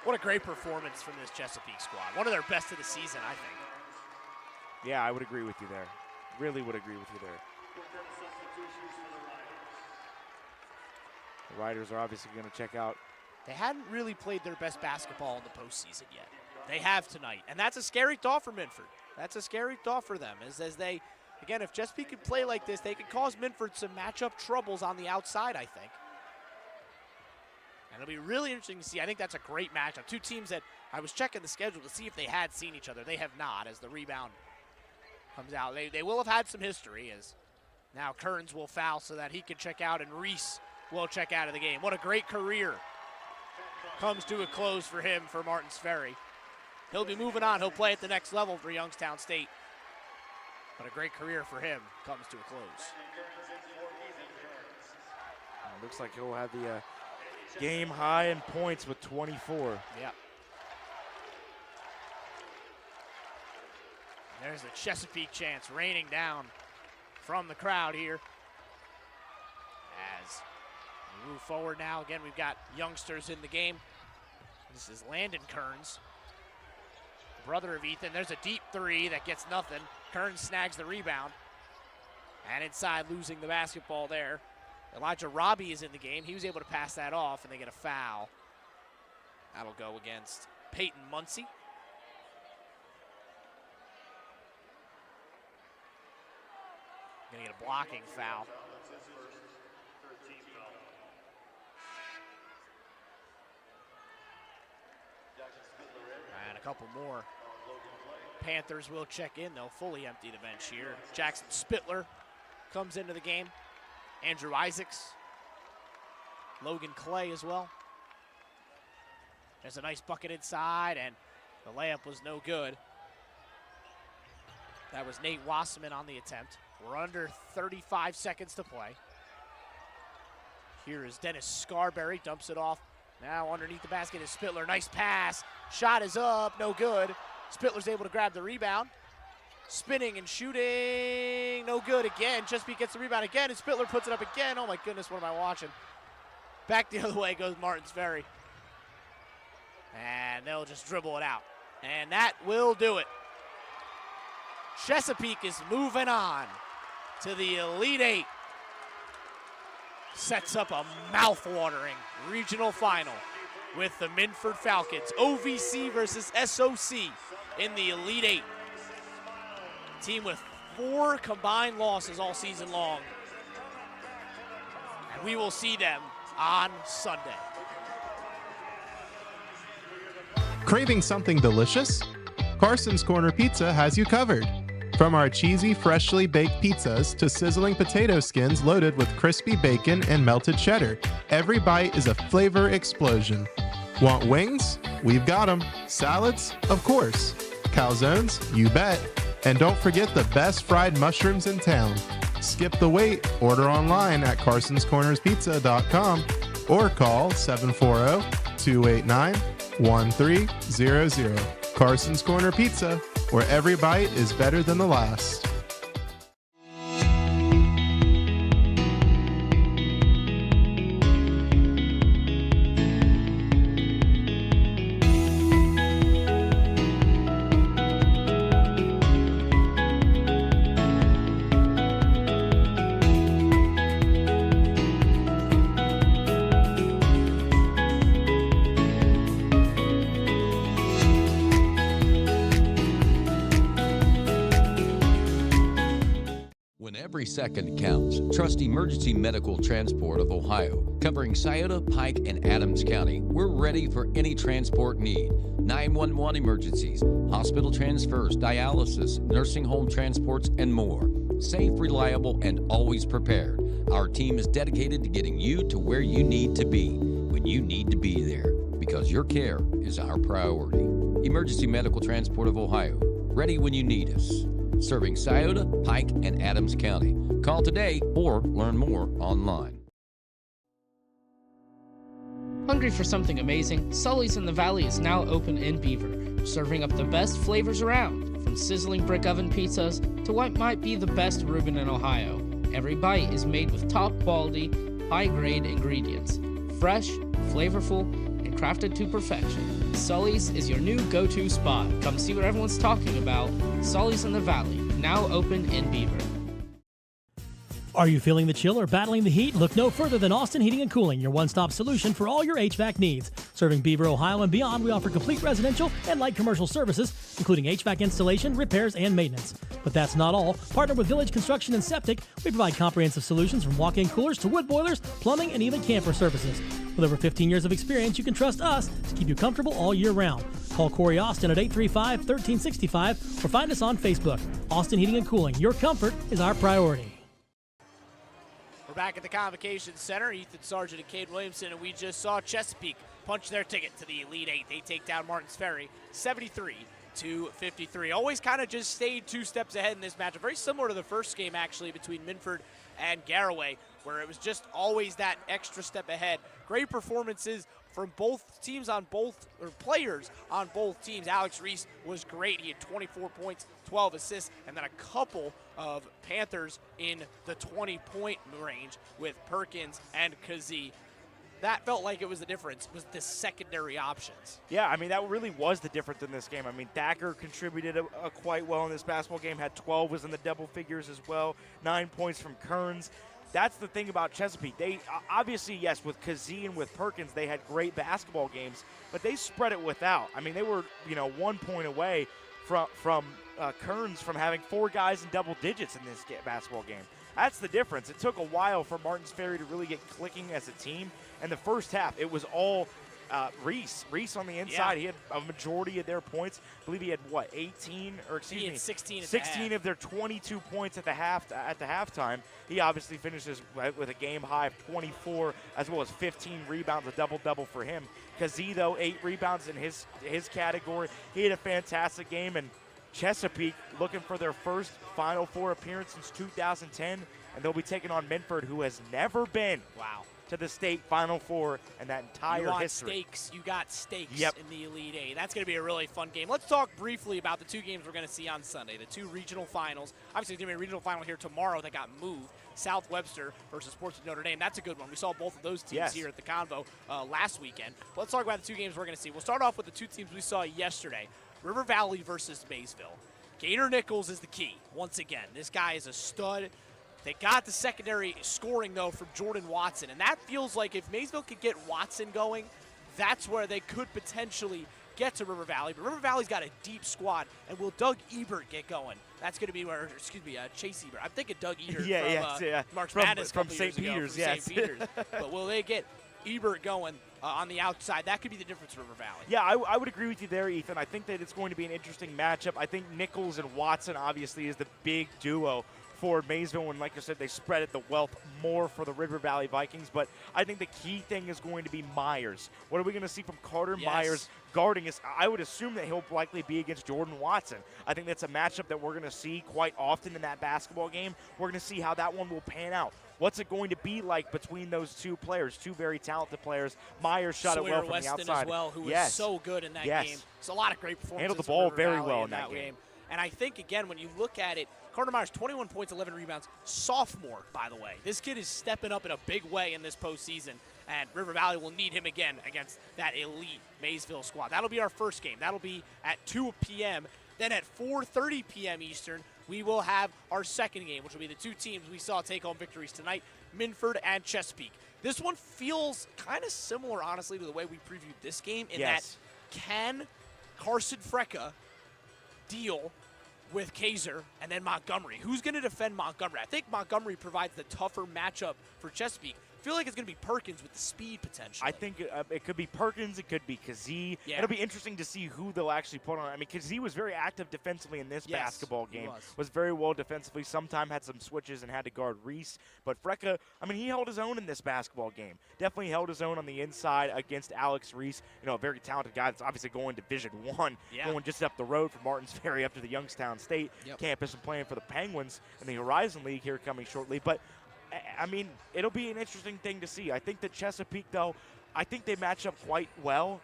What a great performance from this Chesapeake squad. One of their best of the season, I think. Yeah, I would agree with you there. Really would agree with you there. The Riders are obviously going to check out. They hadn't really played their best basketball in the postseason yet. They have tonight, and that's a scary thought for Minford. That's a scary thought for them, as they, again, if Chesapeake could play like this, they could cause Minford some matchup troubles on the outside, I think. And it'll be really interesting to see. I think that's a great matchup. Two teams that I was checking the schedule to see if they had seen each other. They have not, as the rebound comes out. They will have had some history, as now Kearns will foul so that he can check out, and Reese will check out of the game. What a great career comes to a close for him for Martins Ferry. He'll be moving on. He'll play at the next level for Youngstown State. But a great career for him comes to a close. Looks like he'll have the game high in points with 24. Yeah. There's the Chesapeake chants raining down from the crowd here. As we move forward now, again, we've got youngsters in the game. This is Landon Kearns, brother of Ethan. There's a deep three that gets nothing. Kearns snags the rebound. And inside, losing the basketball there. Elijah Robbie is in the game. He was able to pass that off, and they get a foul. That'll go against Peyton Muncie. Gonna get a blocking foul. And a couple more. Panthers will check in. They'll fully empty the bench here. Jackson Spittler comes into the game. Andrew Isaacs. Logan Clay as well. There's a nice bucket inside, and the layup was no good. That was Nate Wasserman on the attempt. We're under 35 seconds to play. Here is Dennis Scarberry, dumps it off. Now underneath the basket is Spittler. Nice pass. Shot is up, no good. Spittler's able to grab the rebound. Spinning and shooting, no good again. Chesapeake gets the rebound again, and Spittler puts it up again. Oh my goodness, what am I watching? Back the other way goes Martins Ferry. And they'll just dribble it out. And that will do it. Chesapeake is moving on to the Elite Eight. Sets up a mouth-watering regional final with the Minford Falcons. OVC versus SOC in the Elite Eight. Team with 4 combined losses all season long. And we will see them on Sunday. Craving something delicious? Carson's Corner Pizza has you covered. From our cheesy, freshly baked pizzas to sizzling potato skins loaded with crispy bacon and melted cheddar, every bite is a flavor explosion. Want wings? We've got them. Salads? Of course. Calzones? You bet. And don't forget the best fried mushrooms in town. Skip the wait. Order online at carsonscornerspizza.com or call 740-289-1300. Carson's Corner Pizza, where every bite is better than the last. Every second counts. Trust Emergency Medical Transport of Ohio, covering Scioto, Pike, and Adams County. We're ready for any transport need. 911 emergencies, hospital transfers, dialysis, nursing home transports, and more. Safe, reliable, and always prepared. Our team is dedicated to getting you to where you need to be when you need to be there, because your care is our priority. Emergency Medical Transport of Ohio, ready when you need us. Serving Scioto, Pike, and Adams County. Call today or learn more online. Hungry for something amazing? Sully's in the Valley is now open in Beaver, serving up the best flavors around, from sizzling brick oven pizzas to what might be the best Reuben in Ohio. Every bite is made with top quality, high grade ingredients, fresh, flavorful, and crafted to perfection. Sully's is your new go-to spot. Come see what everyone's talking about. Sully's in the Valley, now open in Beaver. Are you feeling the chill or battling the heat? Look no further than Austin Heating and Cooling, your one-stop solution for all your HVAC needs. Serving Beaver, Ohio and beyond, we offer complete residential and light commercial services, including HVAC installation, repairs, and maintenance. But that's not all. Partnered with Village Construction and Septic, we provide comprehensive solutions from walk-in coolers to wood boilers, plumbing, and even camper services. With over 15 years of experience, you can trust us to keep you comfortable all year round. Call Corey Austin at 835-1365 or find us on Facebook. Austin Heating and Cooling, your comfort is our priority. We're back at the Convocation Center. Ethan Sargent and Cade Williamson, and we just saw Chesapeake punch their ticket to the Elite Eight. They take down Martins Ferry 73-53. Always kind of just stayed 2 steps ahead in this matchup. Very similar to the first game, actually, between Minford and Garraway, where it was just always that extra step ahead. Great performances from both teams on both, or players on both teams. Alex Reese was great. He had 24 points, 12 assists, and then a couple of Panthers in the 20-point range with Perkins and Kazee. That felt like it was the difference, was the secondary options. Yeah, I mean, that really was the difference in this game. I mean, Thacker contributed quite well in this basketball game, had 12, was in the double figures as well, 9 points from Kearns. That's the thing about Chesapeake. They obviously, yes, with Kazee and with Perkins, they had great basketball games, but they spread it without. I mean, they were, 1 point away from Kearns from having 4 guys in double digits in this basketball game. That's the difference. It took a while for Martins Ferry to really get clicking as a team. And the first half, it was all Reese. Reese on the inside, yeah. He had a majority of their points. I believe he had, 18? Or excuse me, 16 of their 22 points at the halftime. He obviously finishes with a game high of 24, as well as 15 rebounds, a double-double for him. Kazee, though, 8 rebounds in his category. He had a fantastic game, and Chesapeake looking for their first Final Four appearance since 2010, and they'll be taking on Minford, who has never been to the state Final Four in that entire history. You got stakes Yep. in the Elite Eight. That's going to be a really fun game. Let's talk briefly about the 2 games we're going to see on Sunday, the 2 regional finals. Obviously, there's going to be a regional final here tomorrow that got moved. South Webster versus Sports Notre Dame. That's a good one. We saw both of those teams here at the Convo last weekend. But let's talk about the 2 games we're going to see. We'll start off with the 2 teams we saw yesterday. River Valley versus Maysville. Gator Nichols is the key. Once again, this guy is a stud. They got the secondary scoring, though, from Jordan Watson. And that feels like if Maysville could get Watson going, that's where they could potentially get to River Valley. But River Valley's got a deep squad. And will Doug Ebert get going? That's going to be where, Chase Ebert. I'm thinking Doug Ebert from March Madness from St. Peter's, yes. St. Peter's. But will they get Ebert going on the outside? That could be the difference for River Valley. Yeah, I would agree with you there, Ethan. I think that it's going to be an interesting matchup. I think Nichols and Watson obviously is the big duo for Maysville, and like I said, they spread it the wealth more for the River Valley Vikings. But I think the key thing is going to be Myers. What are we going to see from Carter Myers guarding us? I would assume that he'll likely be against Jordan Watson. I think that's a matchup that we're going to see quite often in that basketball game. We're going to see how that one will pan out. What's it going to be like between those 2 players, 2 very talented players? Myers shot it well from Weston the outside. As well, who was so good in that game. It's a lot of great performances. Handled the ball very Valley well in that game. And I think, again, when you look at it, Carter Myers, 21 points, 11 rebounds, sophomore, by the way. This kid is stepping up in a big way in this postseason, and River Valley will need him again against that elite Maysville squad. That'll be our first game. That'll be at 2 p.m. Then at 4:30 p.m. Eastern, we will have our second game, which will be the 2 teams we saw take home victories tonight, Minford and Chesapeake. This one feels kind of similar, honestly, to the way we previewed this game in that can Carson Frecka deal with Kaiser and then Montgomery? Who's going to defend Montgomery? I think Montgomery provides the tougher matchup for Chesapeake. I feel like it's going to be Perkins with the speed potential. I think it could be Perkins. It could be Kazee. Yeah. It'll be interesting to see who they'll actually put on. I mean, Kazee was very active defensively in this basketball game. Was very well defensively. Sometimes had some switches and had to guard Reese. But Frecka, I mean, he held his own in this basketball game. Definitely held his own on the inside against Alex Reese. A very talented guy that's obviously going Division I, going just up the road from Martins Ferry up to the Youngstown State campus and playing for the Penguins in the Horizon League here coming shortly. But I mean, it'll be an interesting thing to see. I think that Chesapeake, though, I think they match up quite well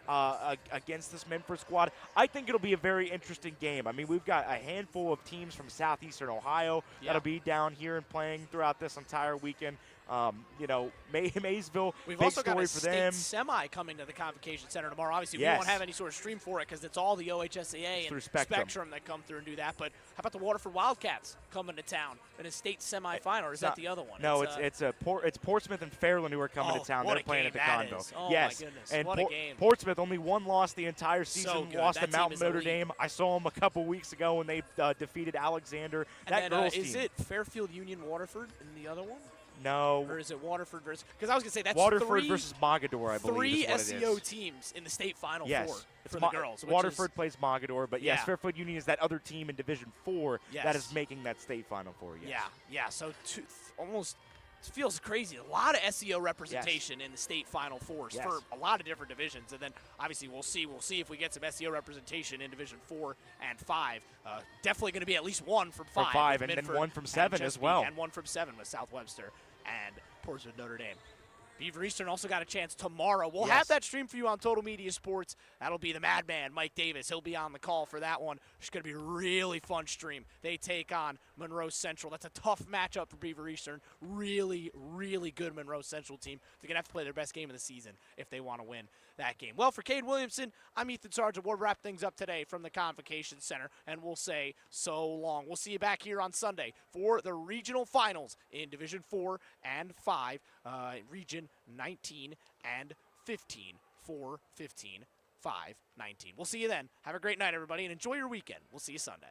against this Minford squad. I think it'll be a very interesting game. I mean, we've got a handful of teams from southeastern Ohio that'll be down here and playing throughout this entire weekend. Maysville, We've big also got story a for state them. semi coming to the Convocation Center tomorrow. Obviously, we Yes. won't have any sort of stream for it because it's all the OHSAA Through and Spectrum. that come through and do that. But how about the Waterford Wildcats coming to town in a state semifinal, or is that the other one? No, it's Portsmouth and Fairland who are coming to town. what They're a playing game at the that Convo. is. Oh, yes, my goodness. and What a game. Portsmouth only one loss the entire season. So good. Lost That to Mountain team is Notre elite. Dame. I saw them a couple weeks ago when they defeated Alexander. And that then, girls is team. it Fairfield Union Waterford in the other one? No. Or is it Waterford versus? Because I was going to say that's Waterford versus Mogador, I believe. three is what SEO it is. teams in the state final Yes. four It's for the girls. Which Waterford is, plays Mogador, but yes, Yeah. Fairfield Union is that other team in Division 4 that Yes. is making that state final four. Yes. Yeah. So almost feels crazy. A lot of SEO representation in the state final fours Yes. for a lot of different divisions. And then obviously we'll see if we get some SEO representation in Division 4 and 5. Definitely going to be at least one from 5. From 5, with and then Minford one from and 7 as Chesapeake, well. And one from 7 with South Webster and Portsmouth Notre Dame. Beaver Eastern also got a chance tomorrow. We'll have that stream for you on Total Media Sports. That'll be the madman, Mike Davis. He'll be on the call for that one. It's going to be a really fun stream. They take on Monroe Central. That's a tough matchup for Beaver Eastern. Really, really good Monroe Central team. They're going to have to play their best game of the season if they want to win that game. Well, for Cade Williamson, I'm Ethan Sargent. We'll wrap things up today from the Convocation Center, and we'll say so long. We'll see you back here on Sunday for the regional finals in Division 4 and 5, Region 19 and 15, 4, 15, 5, 19. We'll see you then. Have a great night, everybody, and enjoy your weekend. We'll see you Sunday.